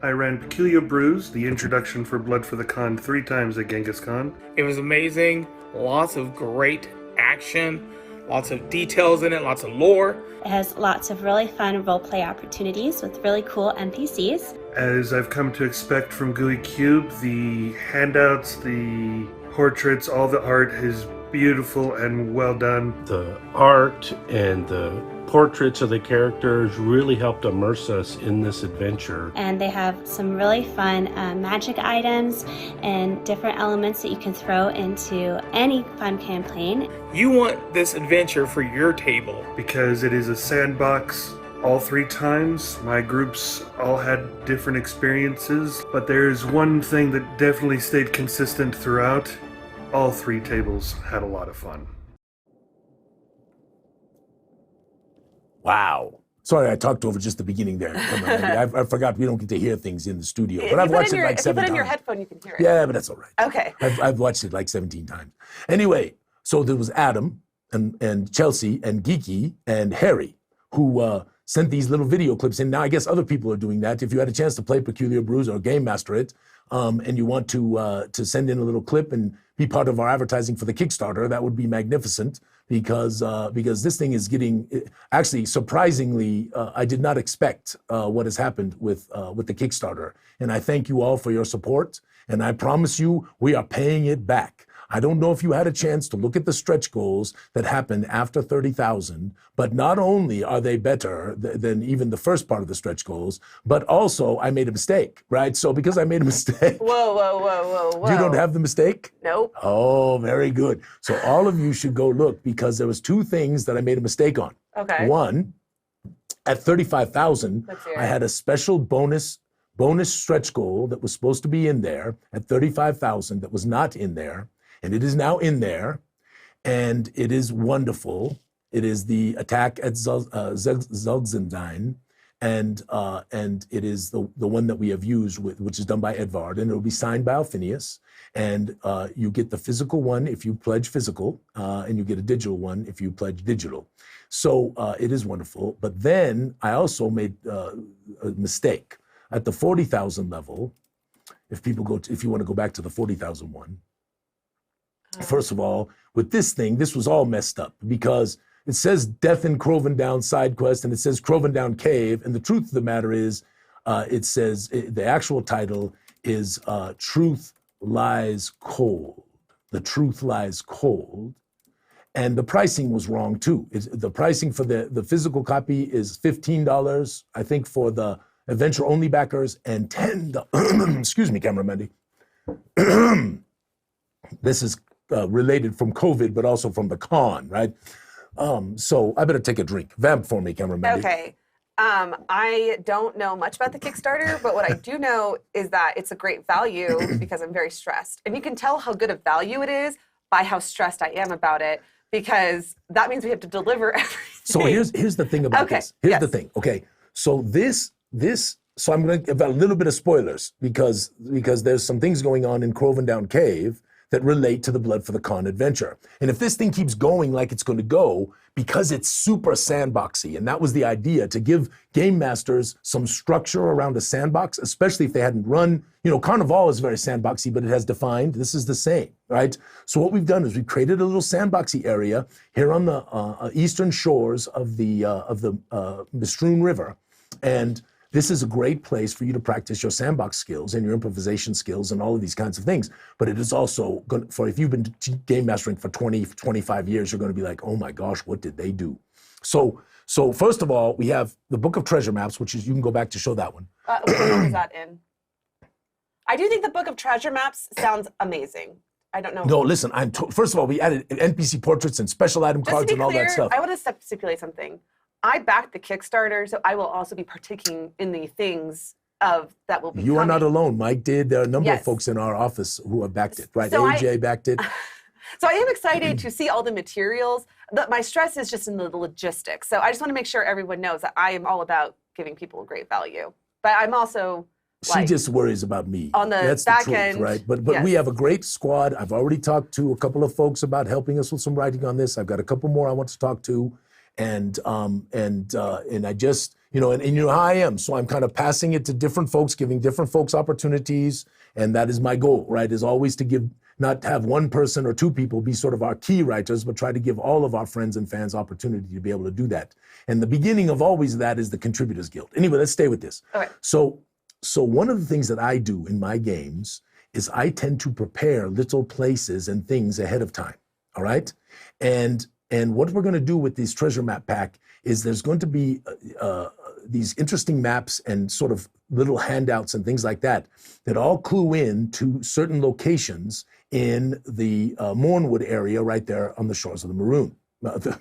I ran Peculiar Brews, the introduction for Blood for the Con, 3 times at Genghis Con. It was amazing. Lots of great action, lots of details in it, lots of lore. It has lots of really fun roleplay opportunities with really cool NPCs. As I've come to expect from Gooey Cube, the handouts, the portraits, all the art is beautiful and well done. The art and the portraits of the characters really helped immerse us in this adventure. And they have some really fun magic items and different elements that you can throw into any fun campaign. You want this adventure for your table. Because it is a sandbox all 3 times. My groups all had different experiences, but there's one thing that definitely stayed consistent throughout. All 3 tables had a lot of fun. Wow. Sorry, I talked over just the beginning there. Come on, I forgot we don't get to hear things in the studio. But I've watched it like 7 times. If you put in your headphone, you can hear it. Yeah, but that's all right. Okay. I've watched it like 17 times. Anyway, so there was Adam and Chelsea and Geeky and Harry who sent these little video clips in. Now, I guess other people are doing that. If you had a chance to play Peculiar Brews or Game Master it, and you want to send in a little clip and be part of our advertising for the Kickstarter, that would be magnificent because this thing is getting, actually, surprisingly, I did not expect what has happened with the Kickstarter. And I thank you all for your support. And I promise you, we are paying it back. I don't know if you had a chance to look at the stretch goals that happened after 30,000, but not only are they better than even the first part of the stretch goals, but also I made a mistake, right? So because I made a mistake. Whoa. You don't have the mistake? Nope. Oh, very good. So all of you should go look because there was 2 things that I made a mistake on. Okay. One, at 35,000, I had a special bonus stretch goal that was supposed to be in there at 35,000 that was not in there. And it is now in there, and it is wonderful. It is the attack at Zulzendine, and it is the one that we have used, which is done by Edvard, and it will be signed by Alphinius. And you get the physical one if you pledge physical, and you get a digital one if you pledge digital. So it is wonderful. But then I also made a mistake at the 40,000 level. If you want to go back to the 40,000 one. First of all, with this thing, this was all messed up because it says Death in Crovendown side quest and it says Crovendown Cave. And the truth of the matter is, it says the actual title is Truth Lies Cold. The Truth Lies Cold. And the pricing was wrong too. The pricing for the physical copy is $15, I think, for the adventure only backers, and $10. Excuse me, cameraman. This is related from COVID, but also from the con, right? So I better take a drink. Vamp for me, cameraman. Okay. I don't know much about the Kickstarter, but what I do know is that it's a great value because I'm very stressed. And you can tell how good a value it is by how stressed I am about it, because that means we have to deliver everything. So here's the thing about this. Here's the thing. Okay. So so I'm going to give a little bit of spoilers because there's some things going on in Crovendown Cave that relate to the Blood for the Con adventure. And if this thing keeps going like it's going to go, because it's super sandboxy, and that was the idea, to give game masters some structure around a sandbox, especially if they hadn't run, Carnival is very sandboxy, but it has defined, this is the same, right? So what we've done is we've created a little sandboxy area here on the eastern shores of the Mistrewn River. And this is a great place for you to practice your sandbox skills and your improvisation skills and all of these kinds of things. But it is also good for, if you've been game mastering for 20, 25 years, you're going to be like, oh my gosh, what did they do? So first of all, we have the Book of Treasure Maps, which is, you can go back to show that one. What is that in? I do think the Book of Treasure Maps sounds amazing. I don't know. No, listen, first of all, we added NPC portraits and special item cards and all that stuff. I want to stipulate something. I backed the Kickstarter, so I will also be partaking in the things that will be You coming. are not alone. Mike did. There are a number of folks in our office who have backed it, right? So AJ backed it. So I am excited to see all the materials. My stress is just in the logistics. So I just want to make sure everyone knows that I am all about giving people great value. But I'm also... She just worries about me. On the That's back the truth, end, right? But we have a great squad. I've already talked to a couple of folks about helping us with some writing on this. I've got a couple more I want to talk to, and I just, and you know how I am. So I'm kind of passing it to different folks, giving different folks opportunities, and that is my goal, right? Is always to not have one person or two people be sort of our key writers, but try to give all of our friends and fans opportunity to be able to do that. And the beginning of always that is the Contributors Guild. Anyway, let's stay with this. All right. So one of the things that I do in my games is I tend to prepare little places and things ahead of time, all right? And what we're going to do with this treasure map pack is there's going to be these interesting maps and sort of little handouts and things like that all clue in to certain locations in the Mornwood area right there on the shores of the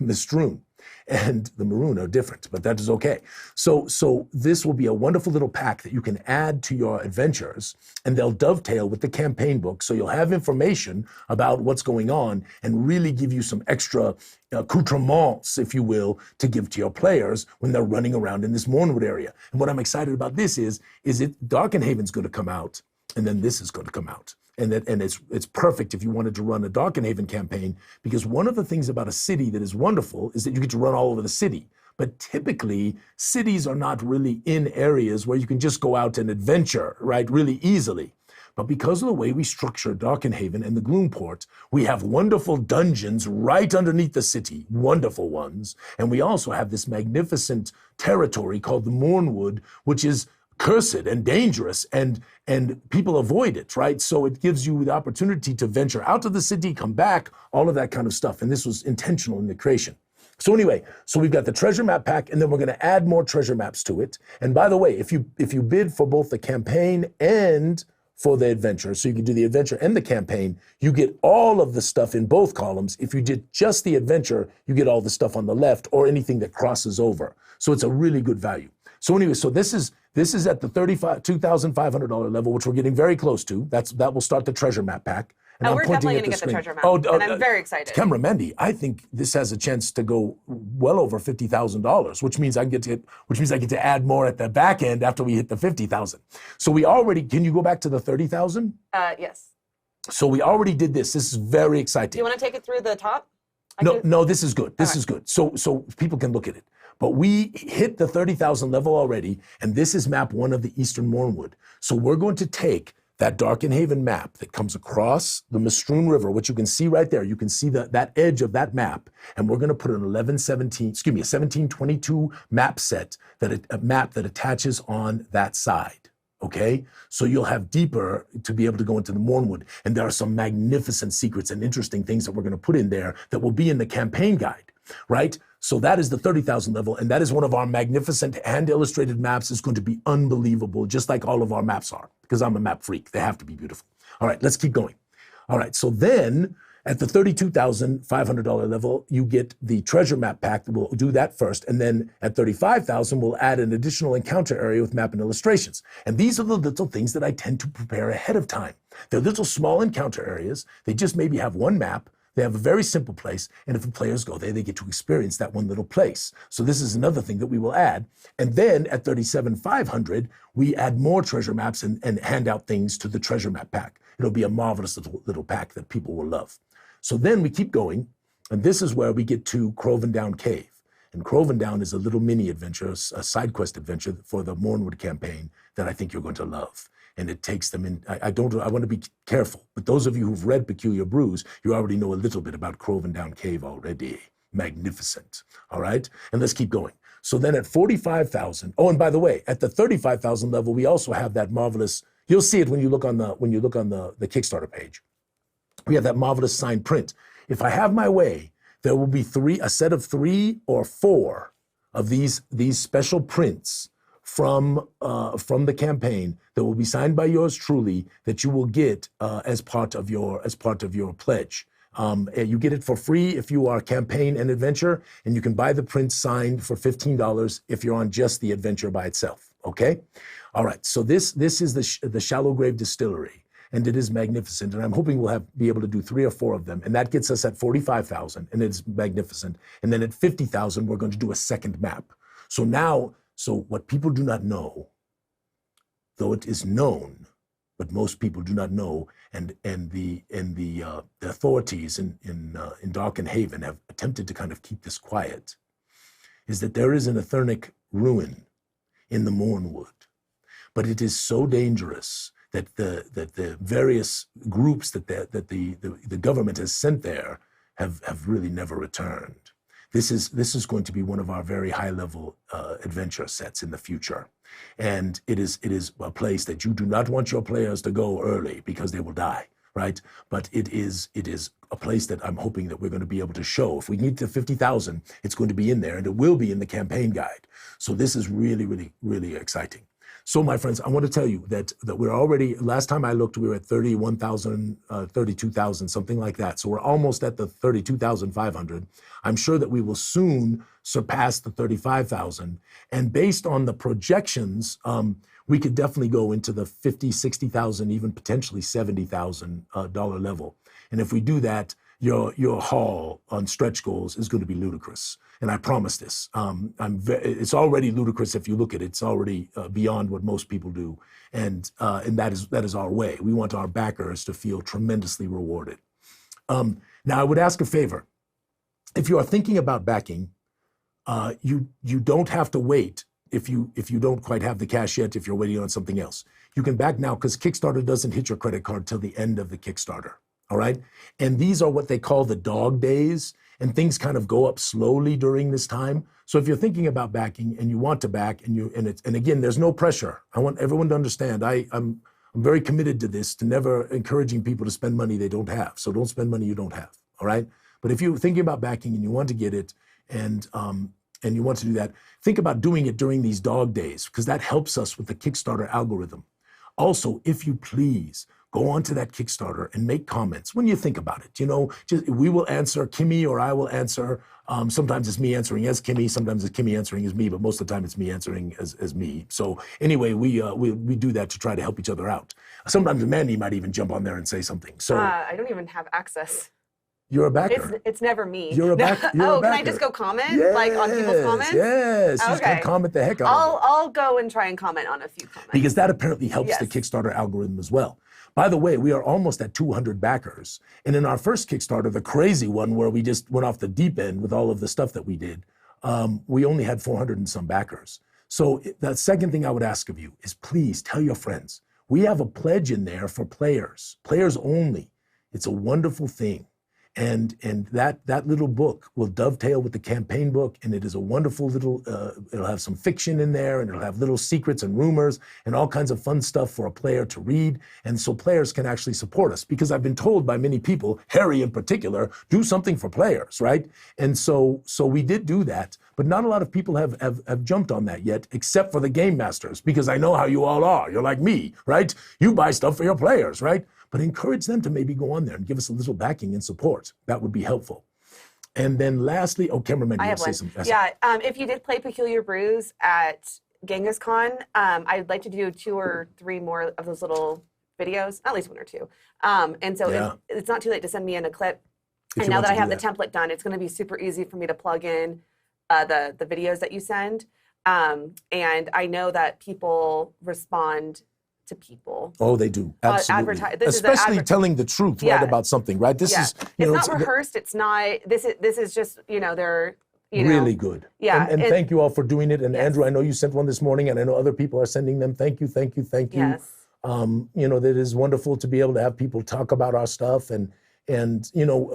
Mistroon. And the Maroon are different, but that is okay. So this will be a wonderful little pack that you can add to your adventures, and they'll dovetail with the campaign book. So you'll have information about what's going on and really give you some extra accoutrements, if you will, to give to your players when they're running around in this Mornwood area. And what I'm excited about this is Darkenhaven's going to come out, and then this is going to come out. And it's perfect if you wanted to run a Darkenhaven campaign, because one of the things about a city that is wonderful is that you get to run all over the city. But typically, cities are not really in areas where you can just go out and adventure, right, really easily. But because of the way we structure Darkenhaven and the Gloomport, we have wonderful dungeons right underneath the city, wonderful ones. And we also have this magnificent territory called the Mornwood, which is cursed and dangerous, and people avoid it, right? So it gives you the opportunity to venture out of the city, come back, all of that kind of stuff. And this was intentional in the creation. So anyway, we've got the treasure map pack, and then we're going to add more treasure maps to it. And by the way, if you bid for both the campaign and for the adventure, so you can do the adventure and the campaign, you get all of the stuff in both columns. If you did just the adventure, you get all the stuff on the left or anything that crosses over. So it's a really good value. So anyway, this is at the $2,500 level, which we're getting very close to. That will start the treasure map pack. And we're definitely going to get the treasure map, and I'm very excited. Camera Mendy, I think this has a chance to go well over $50,000, which means I get to add more at the back end after we hit the 50,000. So can you go back to the 30,000? Yes. So we already did this. This is very exciting. Do you want to take it through the top? No, this is good. This is good. So people can look at it. But we hit the 30,000 level already, and this is map 1 of the Eastern Mornwood. So we're going to take that Darkenhaven map that comes across the Mistroon River, which you can see right there. You can see that edge of that map, and we're going to put a 1722 map set, a map that attaches on that side. Okay, so you'll have deeper to be able to go into the Mornwood, and there are some magnificent secrets and interesting things that we're going to put in there that will be in the campaign guide, right? So that is the 30,000 level, and that is one of our magnificent hand-illustrated maps. It's going to be unbelievable, just like all of our maps are, because I'm a map freak. They have to be beautiful. All right, let's keep going. All right, so then at the $32,500 level, you get the treasure map pack. We'll do that first, and then at $35,000, we'll add an additional encounter area with map and illustrations. And these are the little things that I tend to prepare ahead of time. They're little small encounter areas. They just maybe have one map. They have a very simple place, and if the players go there, they get to experience that one little place. So this is another thing that we will add. And then at $37,500, we add more treasure maps and hand out things to the treasure map pack. It'll be a marvelous little pack that people will love. So then we keep going, and this is where we get to Croven Down Cave. And Croven Down is a little mini adventure, a side quest adventure for the Mornwood campaign that I think you're going to love. And it takes them in. I want to be careful, but those of you who've read Peculiar Brews, you already know a little bit about Croven Down Cave already. Magnificent. All right, and let's keep going. So then at 45,000, oh, and by the way, at the 35,000 level, we also have that marvelous, you'll see it when you look on the Kickstarter page. We have that marvelous signed print. If I have my way, there will be a set of 3 or 4 of these special prints from the campaign that will be signed by yours truly, that you will get as part of your pledge. You get it for free if you are campaign and adventure, and you can buy the print signed for $15 if you're on just the adventure by itself. Okay, all right. So this is the Shallow Grave Distillery, and it is magnificent. And I'm hoping we'll be able to do 3 or 4 of them, and that gets us at 45,000, and it's magnificent. And then at 50,000, we're going to do a second map. So what people do not know, though it is known, but most people do not know, and the authorities in Darken Haven have attempted to kind of keep this quiet, is that there is an Ethernic ruin in the Mournwood, but it is so dangerous that the various groups that the government has sent there have really never returned. This is going to be one of our very high-level adventure sets in the future. And it is a place that you do not want your players to go early because they will die, right? But it is a place that I'm hoping that we're going to be able to show. If we need to 50,000, it's going to be in there, and it will be in the campaign guide. So this is really, really, really exciting. So my friends, I want to tell you that we're already, last time I looked, we were at 31,000, 32,000, something like that. So we're almost at the 32,500. I'm sure that we will soon surpass the 35,000. And based on the projections, we could definitely go into the 50, 60,000, even potentially $70,000 level. And if we do that, your haul on stretch goals is going to be ludicrous. And I promise this. It's already ludicrous if you look at it. It's already beyond what most people do. And that is our way. We want our backers to feel tremendously rewarded. Now, I would ask a favor. If you are thinking about backing, you don't have to wait if you don't quite have the cash yet, if you're waiting on something else. You can back now because Kickstarter doesn't hit your credit card till the end of the Kickstarter. All right? And these are what they call the dog days. And things kind of go up slowly during this time. So if you're thinking about backing and you want to back, and again, there's no pressure. I want everyone to understand. I'm very committed to this, to never encouraging people to spend money they don't have. So don't spend money you don't have. All right. But if you're thinking about backing and you want to get it, and you want to do that, think about doing it during these dog days, because that helps us with the Kickstarter algorithm. Also, if you please, go onto that Kickstarter and make comments when you think about it. We will answer, Kimmy or I will answer. Sometimes it's me answering as Kimmy, sometimes it's Kimmy answering as me, but most of the time it's me answering as me. So anyway, we do that to try to help each other out. Sometimes Mandy might even jump on there and say something. So I don't even have access. You're a backer. It's never me. You're a backer. Can I just go comment on people's comments? Yes, you can comment the heck out of it. I'll go and try and comment on a few comments. Because that apparently helps the Kickstarter algorithm as well. By the way, we are almost at 200 backers. And in our first Kickstarter, the crazy one where we just went off the deep end with all of the stuff that we did, we only had 400 and some backers. So the second thing I would ask of you is please tell your friends. We have a pledge in there for players only. It's a wonderful thing. And that little book will dovetail with the campaign book, and it is a wonderful little, it'll have some fiction in there, and it'll have little secrets and rumors and all kinds of fun stuff for a player to read. And so players can actually support us, because I've been told by many people, Harry in particular, do something for players, right? And so we did do that, but not a lot of people have jumped on that yet, except for the game masters, because I know how you all are. You're like me, right? You buy stuff for your players, right? But encourage them to maybe go on there and give us a little backing and support. That would be helpful. And then lastly, cameraman, you say something. Yeah, if you did play Peculiar Brews at Genghis Con, I'd like to do 2 or 3 more of those little videos, at least 1 or 2. And so it's not too late to send me in a clip. And now that I have the template done, it's going to be super easy for me to plug in the videos that you send. And I know that people respond to people. Oh, they do. Absolutely. Especially telling the truth right about something, right? This is, it's not rehearsed. It's not, this is just, they're, really good. Yeah. And thank you all for doing it. And Andrew, I know you sent one this morning, and I know other people are sending them. Thank you. Yes. That is wonderful to be able to have people talk about our stuff. And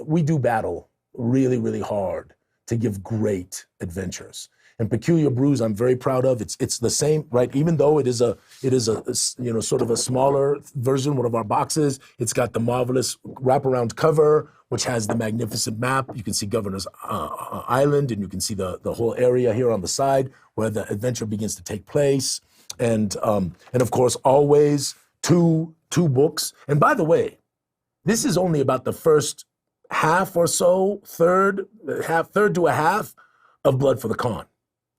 we do battle really, really hard to give great adventures. And Peculiar Brews, I'm very proud of. It's the same, right? Even though it is a sort of a smaller version, one of our boxes. It's got the marvelous wraparound cover, which has the magnificent map. You can see Governor's Island, and you can see the whole area here on the side where the adventure begins to take place. And of course, always two books. And by the way, this is only about the first half or so, third to a half of Blood for the Con.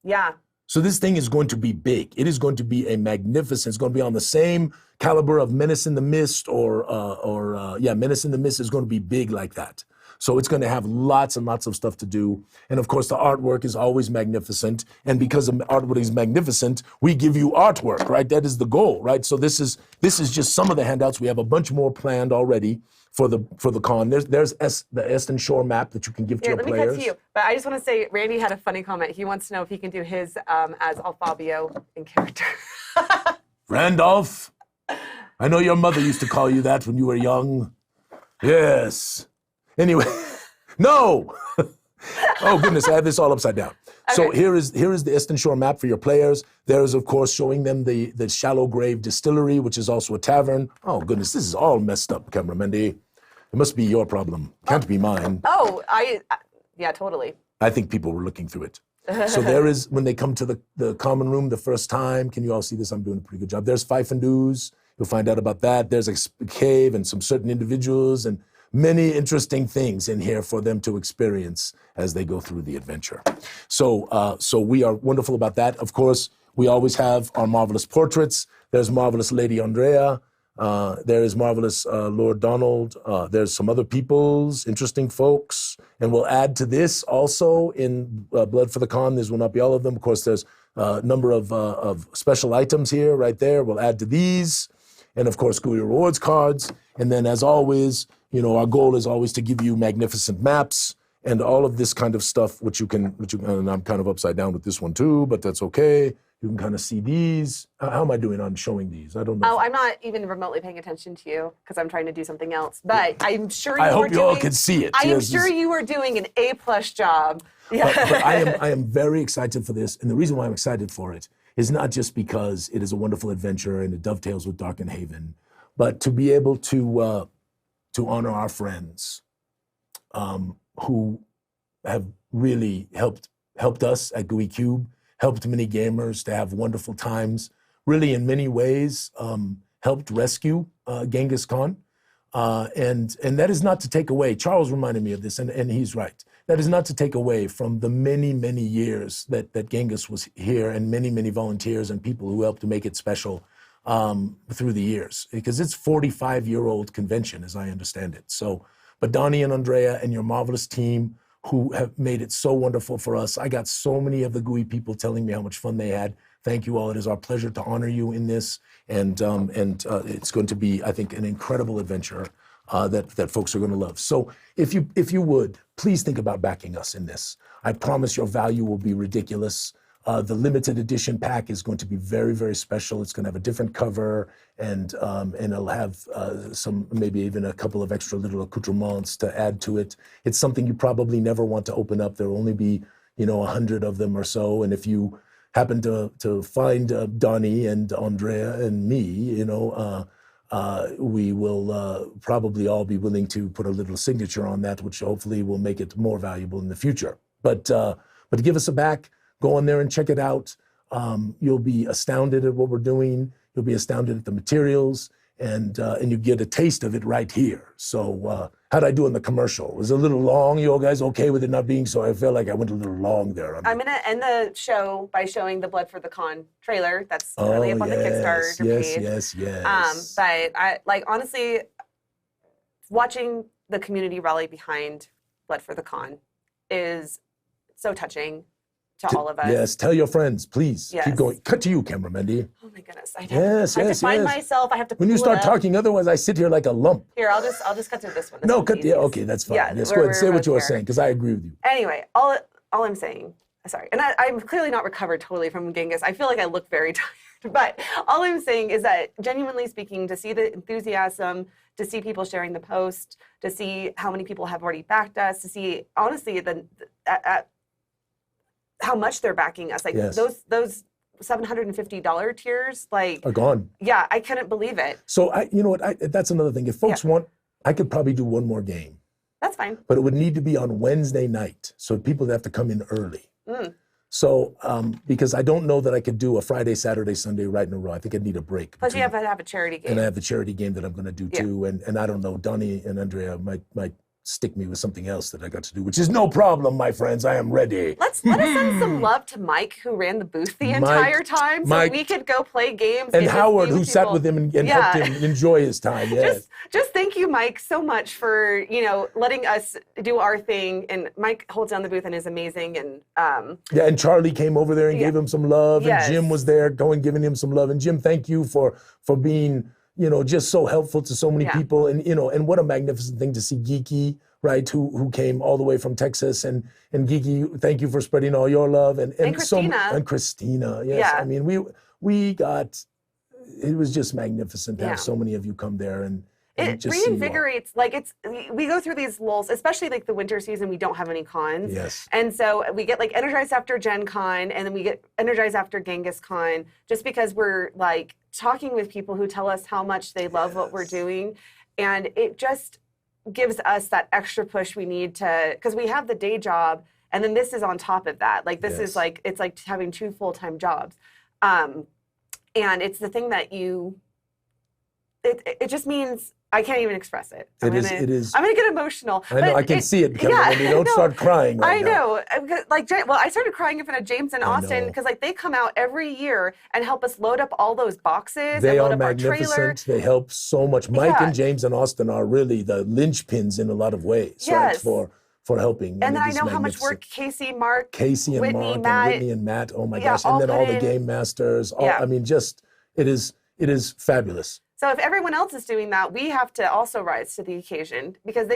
Yeah. So this thing is going to be big. It is going to be a magnificent. It's going to be on the same caliber of Menace in the Mist or Menace in the Mist is going to be big like that. So it's going to have lots and lots of stuff to do. And of course, the artwork is always magnificent. And because the artwork is magnificent, we give you artwork, right? That is the goal, right? So this is just some of the handouts. We have a bunch more planned already for the con. There's the Eston Shore map that you can give to your players. Let me cut to you. But I just want to say, Randy had a funny comment. He wants to know if he can do his as Alfabio in character. Randolph, I know your mother used to call you that when you were young. Yes. Anyway, no. Oh goodness, I have this all upside down. Okay. So here is the Eston Shore map for your players. There is, of course, showing them the Shallow Grave Distillery, which is also a tavern. Oh goodness, this is all messed up, Cameramendi. It must be your problem. Can't be mine. Oh, yeah, totally. I think people were looking through it. So there is, when they come to the common room the first time, can you all see this? I'm doing a pretty good job. There's Fife and Doos. You'll find out about that. There's a cave and some certain individuals and many interesting things in here for them to experience as they go through the adventure. So we are wonderful about that. Of course, we always have our marvelous portraits. There's marvelous Lady Andrea. There is marvelous Lord Donald. There's some other people's interesting folks. And we'll add to this also in Blood for the Con. These will not be all of them. Of course, there's a number of special items here, right there. We'll add to these. And of course, Gooey Rewards cards. And then as always, our goal is always to give you magnificent maps and all of this kind of stuff, which you can, and I'm kind of upside down with this one too, but that's okay. You can kind of see these. How am I doing on showing these? I don't know. Oh, I'm not even remotely paying attention to you because I'm trying to do something else. But I'm sure I hope you all can see it. I am sure you are doing an A+ job. Yeah. But I am very excited for this. And the reason why I'm excited for it is not just because it is a wonderful adventure and it dovetails with Darken Haven, but to be able to honor our friends who have really helped us at Gooey Cube, helped many gamers to have wonderful times, really in many ways helped rescue Genghis Khan. And that is not to take away, Charles reminded me of this, and he's right. That is not to take away from the many, many years that Genghis was here and many, many volunteers and people who helped to make it special through the years, because it's a 45-year-old convention, as I understand it. So, but Donnie and Andrea and your marvelous team who have made it so wonderful for us. I got so many of the Gooey people telling me how much fun they had. Thank you all. It is our pleasure to honor you in this, and it's going to be, I think, an incredible adventure that folks are going to love. So, if you would, please think about backing us in this. I promise your value will be ridiculous. The limited edition pack is going to be very, very special. It's going to have a different cover, and it'll have some, maybe even a couple of extra little accoutrements to add to it. It's something you probably never want to open up. There will only be, 100 of them or so. And if you happen to find Donnie and Andrea and me, we will probably all be willing to put a little signature on that, which hopefully will make it more valuable in the future. But give us a back. Go on there and check it out. You'll be astounded at what we're doing. You'll be astounded at the materials, and you get a taste of it right here. So how'd I do in the commercial? Was it a little long? You all guys okay with it not being so? I feel like I went a little long there. I'm going to end the show by showing the Blood for the Con trailer. That's currently up on the Kickstarter page. Yes. But honestly, watching the community rally behind Blood for the Con is so touching. To all of us. Yes, tell your friends, please. Yes. Keep going. Cut to you, Camera Mendy. Oh my goodness. I have to find myself. I have to When you start talking, otherwise I sit here like a lump. Here, I'll just cut through this one. Okay, that's fine. Yeah, yes, go ahead. Say what you were saying, because I agree with you. Anyway, all I'm saying, sorry, and I'm clearly not recovered totally from Genghis. I feel like I look very tired, but all I'm saying is that, genuinely speaking, to see the enthusiasm, to see people sharing the post, to see how many people have already backed us, to see, honestly, how much they're backing us. Like those $750 tiers, like are gone. Yeah, I couldn't believe it. So you know what? That's another thing. If folks want, I could probably do one more game. That's fine. But it would need to be on Wednesday night, so people would have to come in early. So because I don't know that I could do a Friday, Saturday, Sunday right in a row. I think I'd need a break. Plus, you have to have a charity game. And I have the charity game that I'm going to do too. And I don't know, Donnie and Andrea might stick me with something else that I got to do, which is no problem, my friends. I am ready. Let us send some love to Mike, who ran the booth the entire time, so we could go play games. And Howard, who sat with him and helped him enjoy his time. Yes. Just thank you, Mike, so much for letting us do our thing. And Mike holds down the booth and is amazing. And and Charlie came over there and gave him some love. And Jim was there, giving him some love. And Jim, thank you for being just so helpful to so many people. And, and what a magnificent thing to see Geeky, right, who came all the way from Texas. And Geeky, thank you for spreading all your love. And Christina. And Christina, yes. Yeah. I mean, we got, it was just magnificent to have so many of you come there. And it just reinvigorates, we go through these lulls, especially like the winter season, we don't have any cons. Yes. And so we get like energized after Gen Con, and then we get energized after Genghis Con, just because we're like talking with people who tell us how much they love what we're doing. And it just gives us that extra push we need to, because we have the day job, and then this is on top of that. Like this is like, it's like having 2 full-time jobs. And it's the thing that it just means, I can't even express it. It is. I'm gonna get emotional. I know. I can see it. When you don't start crying. Right now. I know. I started crying in front of James and Austin because they come out every year and help us load up all those boxes. They and load are up magnificent. Our trailer. They help so much. Mike and James and Austin are really the linchpins in a lot of ways, right? For helping. And then I know how much work Casey, and Whitney, and Matt. Oh my gosh! And then all the game masters. I mean, just it is fabulous. So if everyone else is doing that, we have to also rise to the occasion, because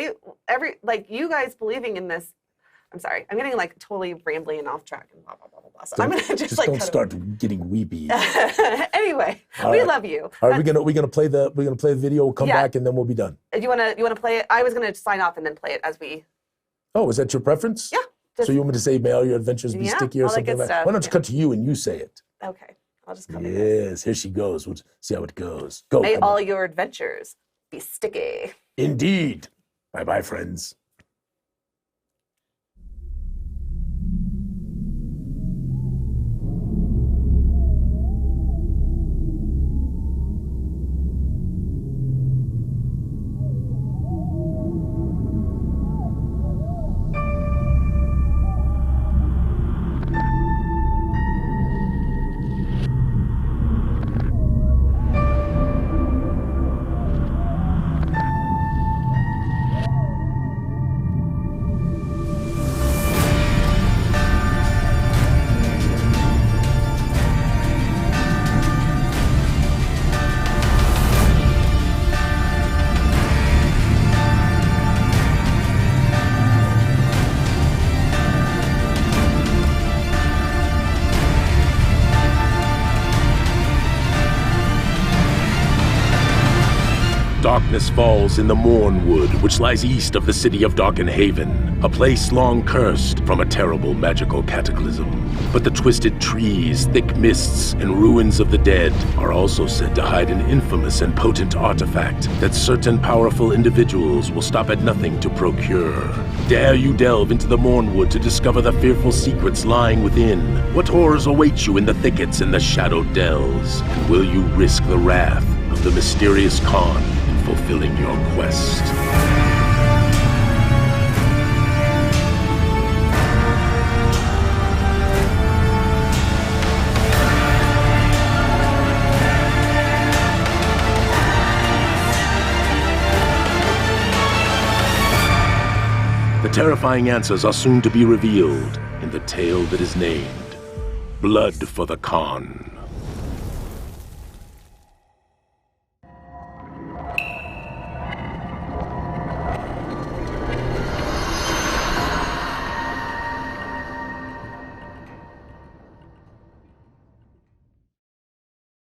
you guys believing in this. I'm sorry, I'm getting like totally rambly and off track and blah blah blah blah. So I'm gonna just don't start getting weepy. Anyway, we love you. All right, we're gonna play the video. We'll come back and then we'll be done. You wanna play it? I was gonna sign off and then play it as we. Oh, is that your preference? Yeah. So you want me to say, "May all your adventures be sticky" or something like that? Why don't you cut to you and you say it? Okay. I'll just cover this. Here she goes. We'll see how it goes. Go. May all your adventures be sticky. Indeed. Bye-bye, friends. Darkness falls in the Mornwood, which lies east of the city of Darkenhaven, a place long cursed from a terrible magical cataclysm. But the twisted trees, thick mists, and ruins of the dead are also said to hide an infamous and potent artifact that certain powerful individuals will stop at nothing to procure. Dare you delve into the Mornwood to discover the fearful secrets lying within? What horrors await you in the thickets and the shadowed dells? And will you risk the wrath of the mysterious Khan in fulfilling your quest? The terrifying answers are soon to be revealed in the tale that is named Blood for the Khan.